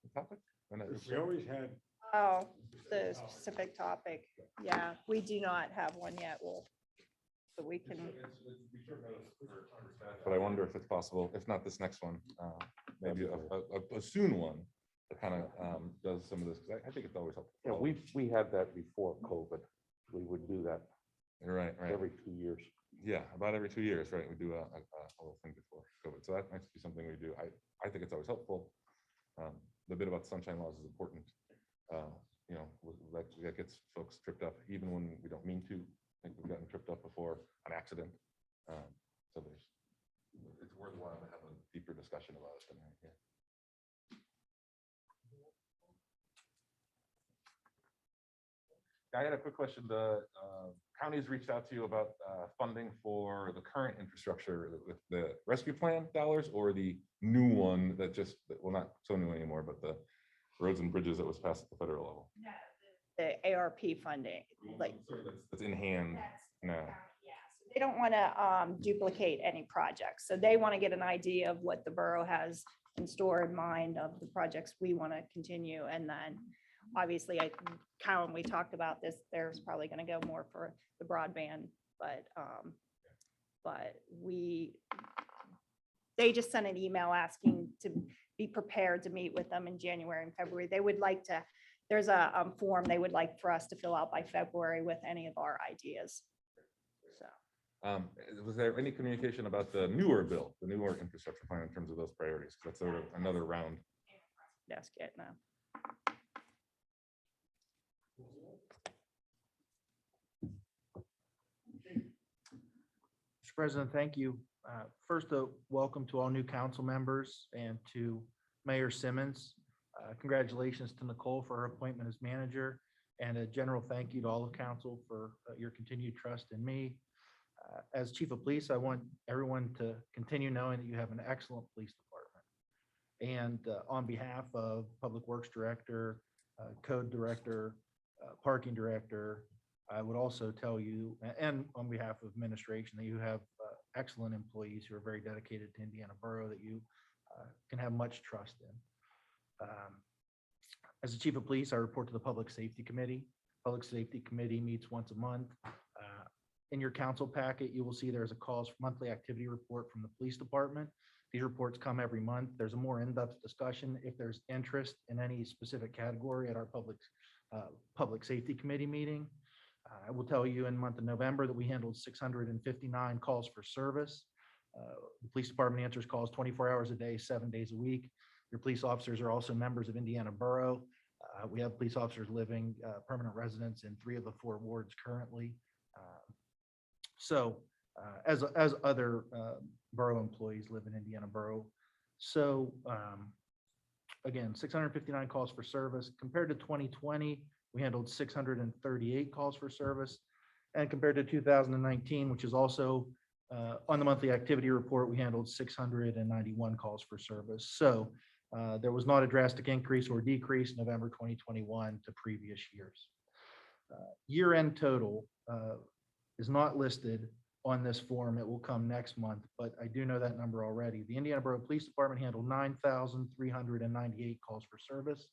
A topic? We always had. Oh, the specific topic. Yeah, we do not have one yet. So we can. But I wonder if it's possible, if not this next one, maybe a soon one that kind of does some of this, because I think it's always helpful. Yeah, we had that before COVID. We would do that. Right. Every 2 years. Yeah, about every 2 years, right? We do a little thing before COVID. So that might be something we do. I think it's always helpful. The bit about sunshine laws is important. That gets folks tripped up, even when we don't mean to. I think we've gotten tripped up before on accident. So it's worthwhile to have a deeper discussion about it than right here. I had a quick question. The county's reached out to you about funding for the current infrastructure with the rescue plan dollars or the new one that just, well, not so new anymore, but the roads and bridges that was passed at the federal level? The ARP funding, like, That's in hand now. they don't want to duplicate any projects. So they want to get an idea of what the borough has in store in mind of the projects we want to continue. And then obviously, Kyle, when we talked about this, there's probably going to go more for the broadband, but they just sent an email asking to be prepared to meet with them in January and February. They would like to, there's a form they would like for us to fill out by February with any of our ideas. So. Was there any communication about the newer bill, the newer infrastructure plan in terms of those priorities? That's sort of another round. Desk it now. Mr. President, thank you. First, welcome to all new council members and to Mayor Simmons. Congratulations to Nicole for her appointment as manager, and a general thank you to all of council for your continued trust in me. As chief of police, I want everyone to continue knowing that you have an excellent police department. And on behalf of Public Works Director, Code Director, Parking Director, I would also tell you, and on behalf of administration, that you have excellent employees who are very dedicated to Indiana Borough that you can have much trust in. As the chief of police, I report to the Public Safety Committee. Public Safety Committee meets once a month. In your council packet, you will see there's a monthly activity report from the police department. These reports come every month. There's a more in-depth discussion if there's interest in any specific category at our Public Safety Committee meeting. I will tell you in the month of November that we handled 659 calls for service. The police department answers calls 24 hours a day, 7 days a week. Your police officers are also members of Indiana Borough. We have police officers living permanent residents in 3 of the 4 wards currently. So as other borough employees live in Indiana Borough. So again, 659 calls for service compared to 2020. We handled 638 calls for service, and compared to 2019, which is also on the monthly activity report, we handled 691 calls for service. So there was not a drastic increase or decrease November 2021 to previous years. Year-end total is not listed on this form. It will come next month, but I do know that number already. The Indiana Borough Police Department handled 9,398 calls for service,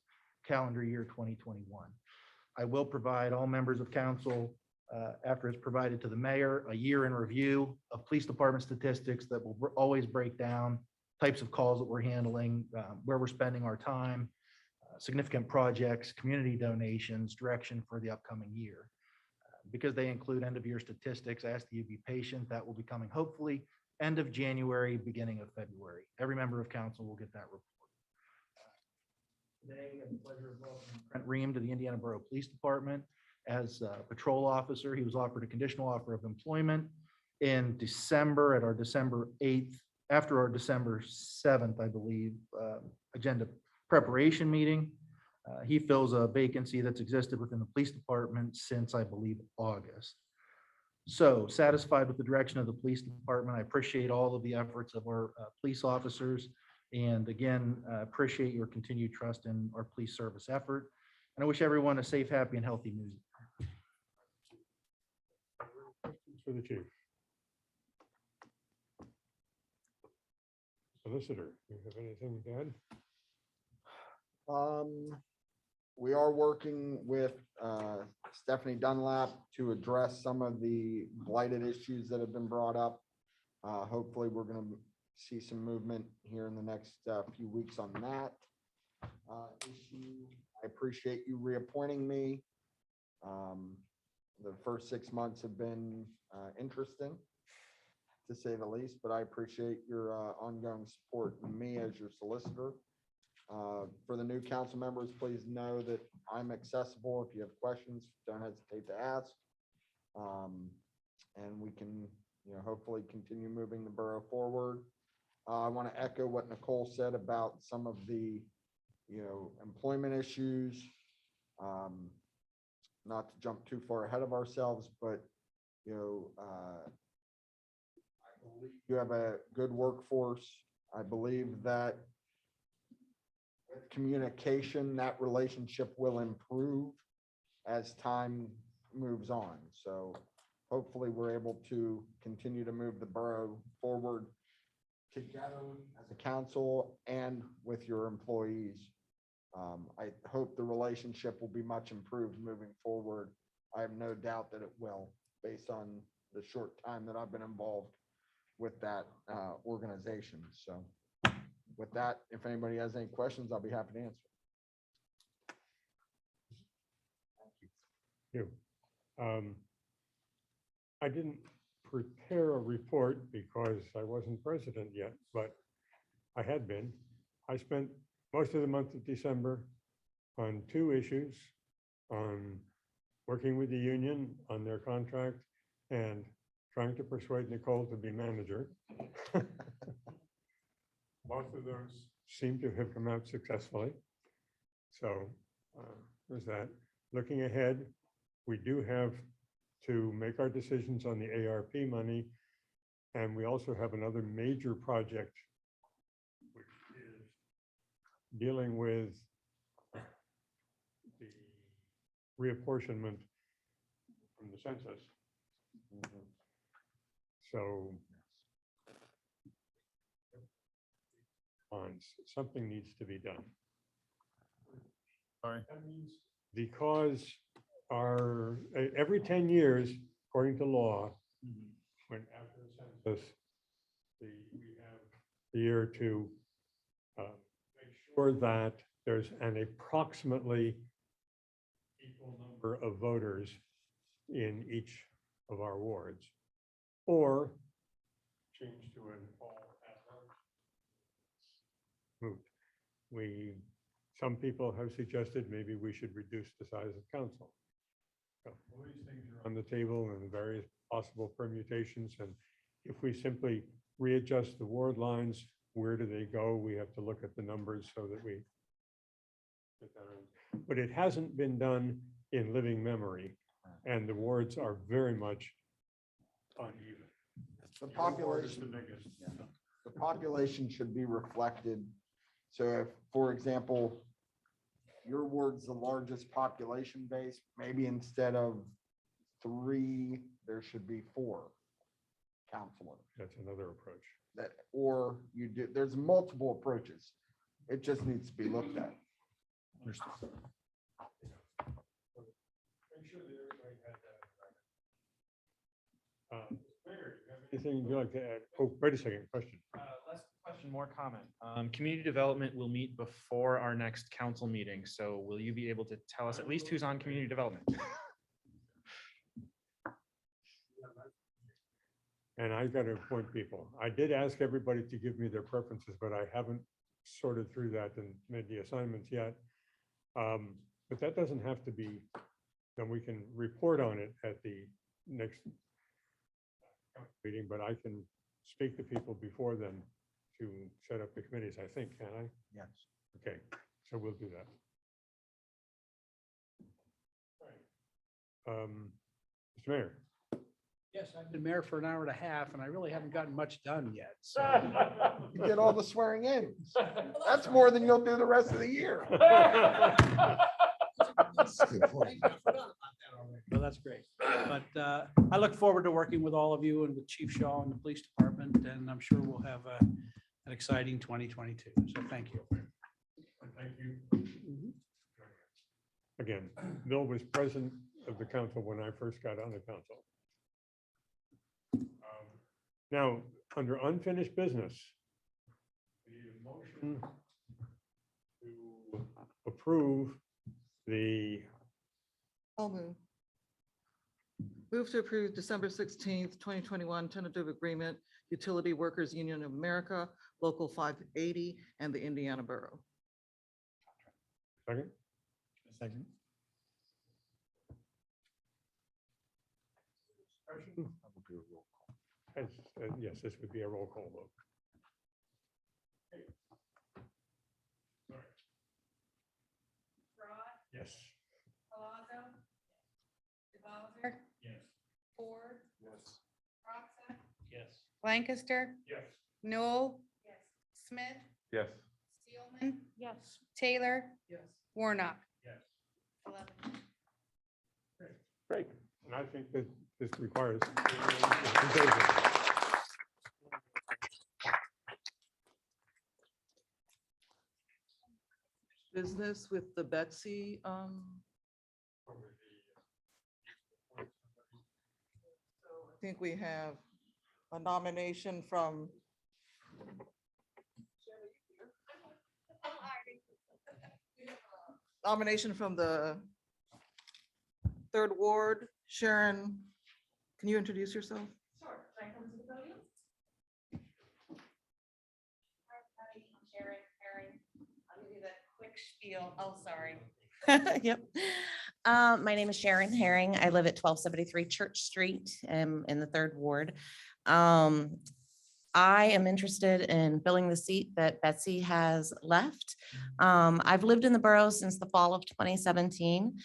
calendar year 2021. I will provide all members of council, after it's provided to the mayor, a year in review of police department statistics that will always break down types of calls that we're handling, where we're spending our time, significant projects, community donations, direction for the upcoming year. Because they include end of year statistics, I ask that you be patient. That will be coming hopefully end of January, beginning of February. Every member of council will get that report. Today, we have the pleasure of welcoming Brent Ream to the Indiana Borough Police Department as a patrol officer. He was offered a conditional offer of employment in December at our December 8th, after our December 7th, I believe, agenda preparation meeting. He fills a vacancy that's existed within the police department since, I believe, August. So satisfied with the direction of the police department. I appreciate all of the efforts of our police officers. And again, appreciate your continued trust in our police service effort. And I wish everyone a safe, happy, and healthy New Year. Questions for the chief? Solicitor, do you have anything to add? We are working with Stephanie Dunlap to address some of the blighted issues that have been brought up. Hopefully, we're going to see some movement here in the next few weeks on that issue. I appreciate you reappointing me. The first 6 months have been interesting, to say the least, but I appreciate your ongoing support in me as your solicitor. For the new council members, please know that I'm accessible. If you have questions, don't hesitate to ask. And we can, hopefully continue moving the borough forward. I want to echo what Nicole said about some of the, employment issues. Not to jump too far ahead of ourselves, but you know, I believe you have a good workforce. I believe that with communication, that relationship will improve as time moves on. So hopefully we're able to continue to move the borough forward together as a council and with your employees. I hope the relationship will be much improved moving forward. I have no doubt that it will, based on the short time that I've been involved with that organization. So with that, if anybody has any questions, I'll be happy to answer. You. I didn't prepare a report because I wasn't president yet, but I had been. I spent most of the month of December on two issues, on working with the union on their contract and trying to persuade Nicole to be manager. Both of those seem to have come out successfully. So there's that. Looking ahead, we do have to make our decisions on the ARP money. And we also have another major project, which is dealing with the reapportionment from the census. So something needs to be done. Sorry. Because every 10 years, according to law, when after the census, we have the year to make sure that there's an approximately equal number of voters in each of our wards, or change to an all at-large moot. Some people have suggested maybe we should reduce the size of council. So all these things are on the table and various possible permutations. And if we simply readjust the ward lines, where do they go? We have to look at the numbers so that we get that in. But it hasn't been done in living memory, and the wards are very much uneven. The population should be reflected. So if, for example, your ward's the largest population base, maybe instead of 3, there should be 4 counselors. That's another approach. Or you do, there's multiple approaches. It just needs to be looked at. Understood. Make sure that everybody had that. Mayor, do you have anything you'd like to add? Oh, wait a second, question. Less question, more comment. Community development will meet before our next council meeting. So will you be able to tell us at least who's on community development? And I've got to appoint people. I did ask everybody to give me their preferences, but I haven't sorted through that and made the assignments yet. But that doesn't have to be, then we can report on it at the next meeting, but I can speak to people before then to set up the committees, I think, can I? Yes. Okay, so we'll do that. Mr. Mayor. Yes, I've been mayor for an hour and a half, and I really haven't gotten much done yet. So. You get all the swearing in. That's more than you'll do the rest of the year. Well, that's great. But I look forward to working with all of you and with Chief Shaw and the police department, and I'm sure we'll have an exciting 2022. So thank you. Thank you. Again, Bill was president of the council when I first got on the council. Now, under unfinished business, we need a motion to approve the. I'll move. Move to approve December 16th, 2021 tentative agreement, Utility Workers Union of America, Local 580, and the Indiana Borough. Second. Second. Yes, this would be a roll call vote. Yes. Yes. Palazzo. DeBoser. Yes. Ford. Lancaster. Yes. Noel. Smith. Yes. Steelman. Yes. Taylor. Yes. Warnock. Yes. 11. Great. And I think that this requires. Business with the Betsy. I think we have a nomination from the Third Ward. Sharon, can you introduce yourself? Sure. Can I come to the podium? Hi, everybody. I'm Sharon Herring. I'll give you the quick spiel. Oh, sorry. Yep. My name is Sharon Herring. I live at 1273 Church Street in the Third Ward. I am interested in filling the seat that Betsy has left. I've lived in the borough since the fall of 2017.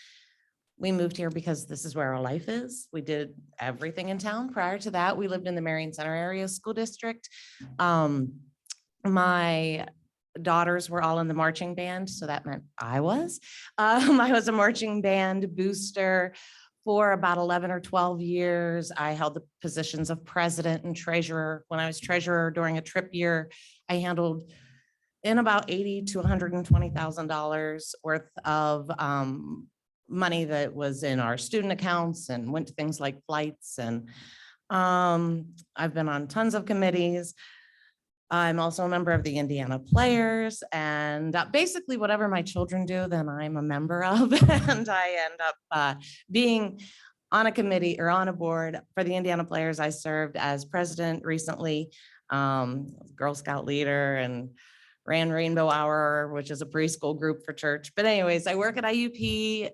We moved here because this is where our life is. We did everything in town. Prior to that, we lived in the Marion Center Area School District. My daughters were all in the marching band, so that meant I was. I was a marching band booster for about 11 or 12 years. I held the positions of president and treasurer. When I was treasurer during a trip year, I handled in about $80,000 to $120,000 worth of money that was in our student accounts and went to things like flights. And I've been on tons of committees. I'm also a member of the Indiana Players, and basically whatever my children do, then I'm a member of, and I end up being on a committee or on a board for the Indiana Players. I served as president recently, Girl Scout leader, and ran Rainbow Hour, which is a preschool group for church. But anyways, I work at IUP,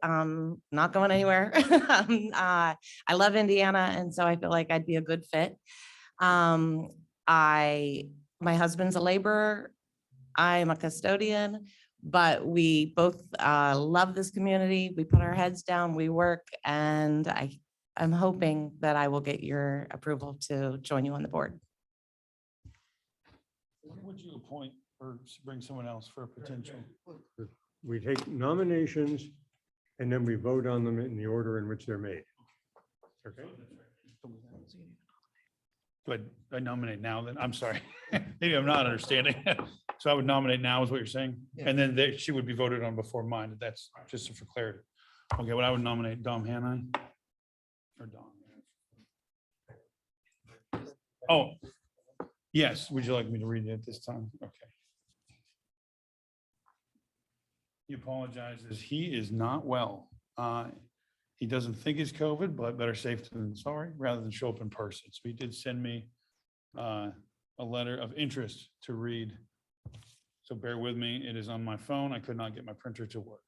not going anywhere. I love Indiana, and so I feel like I'd be a good fit. My husband's a laborer. I'm a custodian, but we both love this community. We put our heads down, we work, and I'm hoping that I will get your approval to join you on the board. Would you appoint or bring someone else for a potential? We take nominations and then we vote on them in the order in which they're made. Okay. Do I nominate now then? I'm sorry. Maybe I'm not understanding. So I would nominate now is what you're saying? And then she would be voted on before mine. That's just for clarity. Okay, well, I would nominate Dom Hannah or Dom. Oh, yes. Would you like me to read it at this time? Okay. He apologizes. He is not well. He doesn't think it's COVID, but better safe than sorry, rather than show up in person. So he did send me a letter of interest to read. So bear with me. It is on my phone. I could not get my printer to work.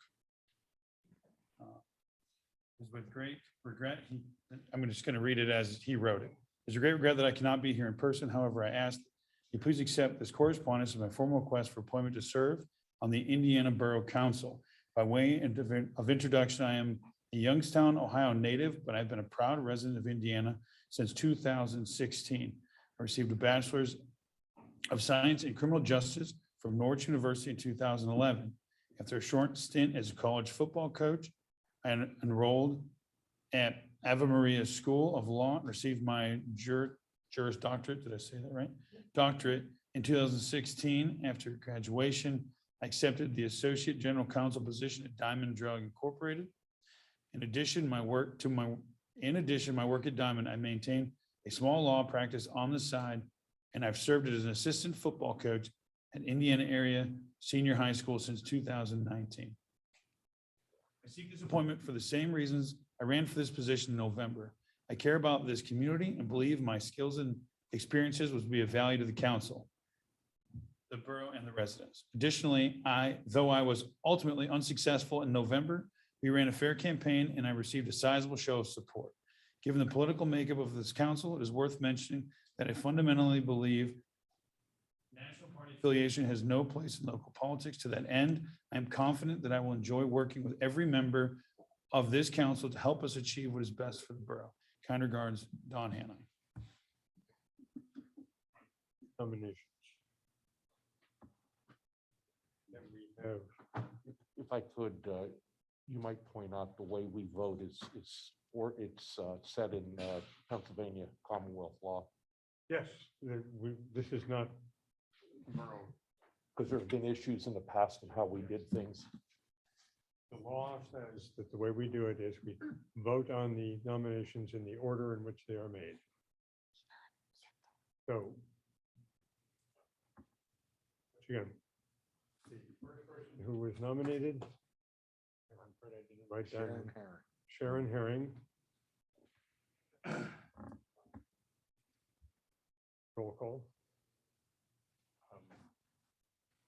It's with great regret. I'm just going to read it as he wrote it. It's a great regret that I cannot be here in person. However, I ask you please accept this correspondence as my formal request for appointment to serve on the Indiana Borough Council. By way of introduction, I am a Youngstown, Ohio native, but I've been a proud resident of Indiana since 2016. I received a bachelor's of science in criminal justice from Norwich University in 2011. After a short stint as a college football coach, I enrolled at Ave Maria School of Law and received my Juris Doctorate. Did I say that right? Doctorate in 2016. After graduation, I accepted the Associate General Counsel position at Diamond Drug Incorporated. In addition, my work at Diamond, I maintain a small law practice on the side, and I've served as an assistant football coach at Indiana Area Senior High School since 2019. I seek this appointment for the same reasons I ran for this position in November. I care about this community and believe my skills and experiences would be of value to the council, the borough, and the residents. Additionally, though I was ultimately unsuccessful in November, we ran a fair campaign and I received a sizable show of support. Given the political makeup of this council, it is worth mentioning that I fundamentally believe national party affiliation has no place in local politics. To that end, I am confident that I will enjoy working with every member of this council to help us achieve what is best for the borough. Kind regards, Don Hannah. nominations. Then we have, If I could, you might point out the way we vote or it's set in Pennsylvania Commonwealth law. yes, this is not, Because there have been issues in the past in how we did things. the law says that the way we do it is we vote on the nominations in the order in which they are made. So. Again, the first person who was nominated. I'm afraid I didn't write down. Sharon Herring. Roll call.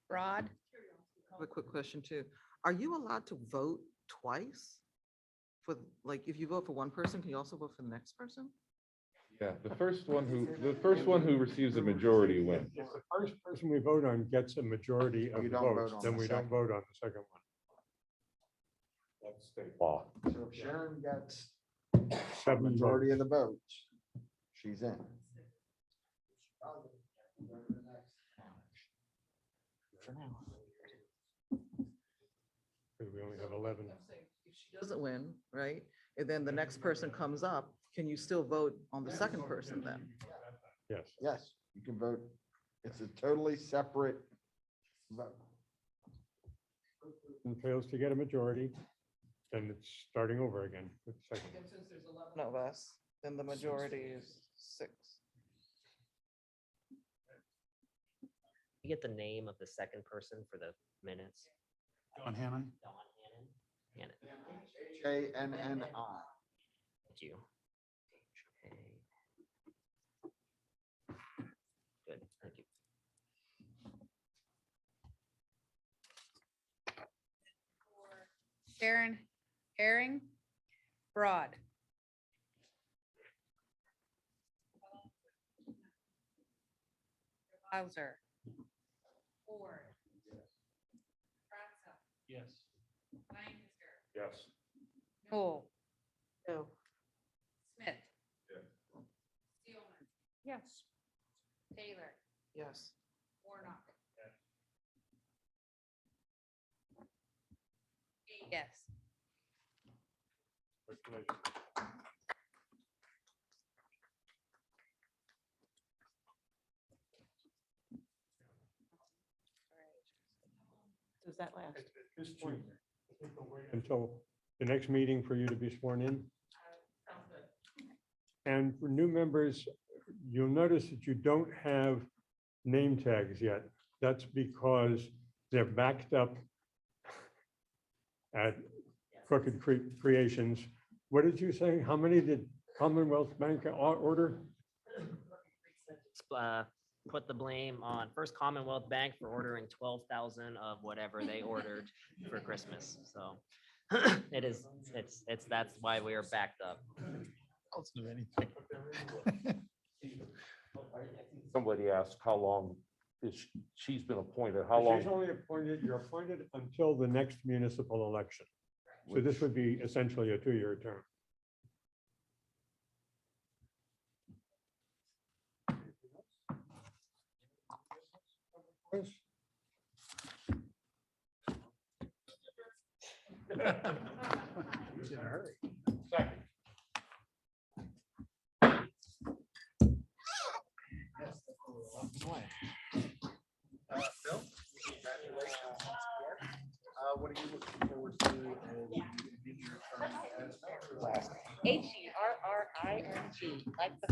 Rod? I have a quick question too. Are you allowed to vote twice? For, like, if you vote for one person, can you also vote for the next person? Yeah, the first one who receives a majority wins. If the first person we vote on gets a majority of You the don't vote votes, on then the we don't second. vote on the second one. That's state law. So if Sharon gets Seven majority of votes. the votes, she's in. For now. Because we only have 11. If she doesn't win, right? And then the next person comes up, can you still vote on the second person then? Yes. Yes, you can vote. It's a totally separate vote. And fails to get a majority, then it's starting over again with the second. And since there's 11 of us, then the majority is 6. You get the name of the second person for the minutes. Don Hannon? Don Hannon. Hannon. Hanni. Thank you. Okay. Good, thank you. Sharon Herring, Broad. Bowser. Ford. Ratza. Yes. Lancaster. Yes. Noel. No. Smith. Yes. Steelman. Yes. Taylor. Yes. Warnock. Yes. Does that last? At this point, I think we'll wait until the next meeting for you to be sworn in. And for new members, you'll notice that you don't have name tags yet. That's because they're backed up at Crooked Creations. What did you say? How many did Commonwealth Bank order? Put the blame on First Commonwealth Bank for ordering 12,000 of whatever they ordered for Christmas. So that's why we are backed up. I'll do anything. Somebody asked how long she's been appointed, how long? She's only appointed, you're appointed until the next municipal election. So this would be essentially a 2-year term. He's in a hurry. Second. Bill, congratulations once again. What are you looking forward to in your term as mayor? HERRING, like the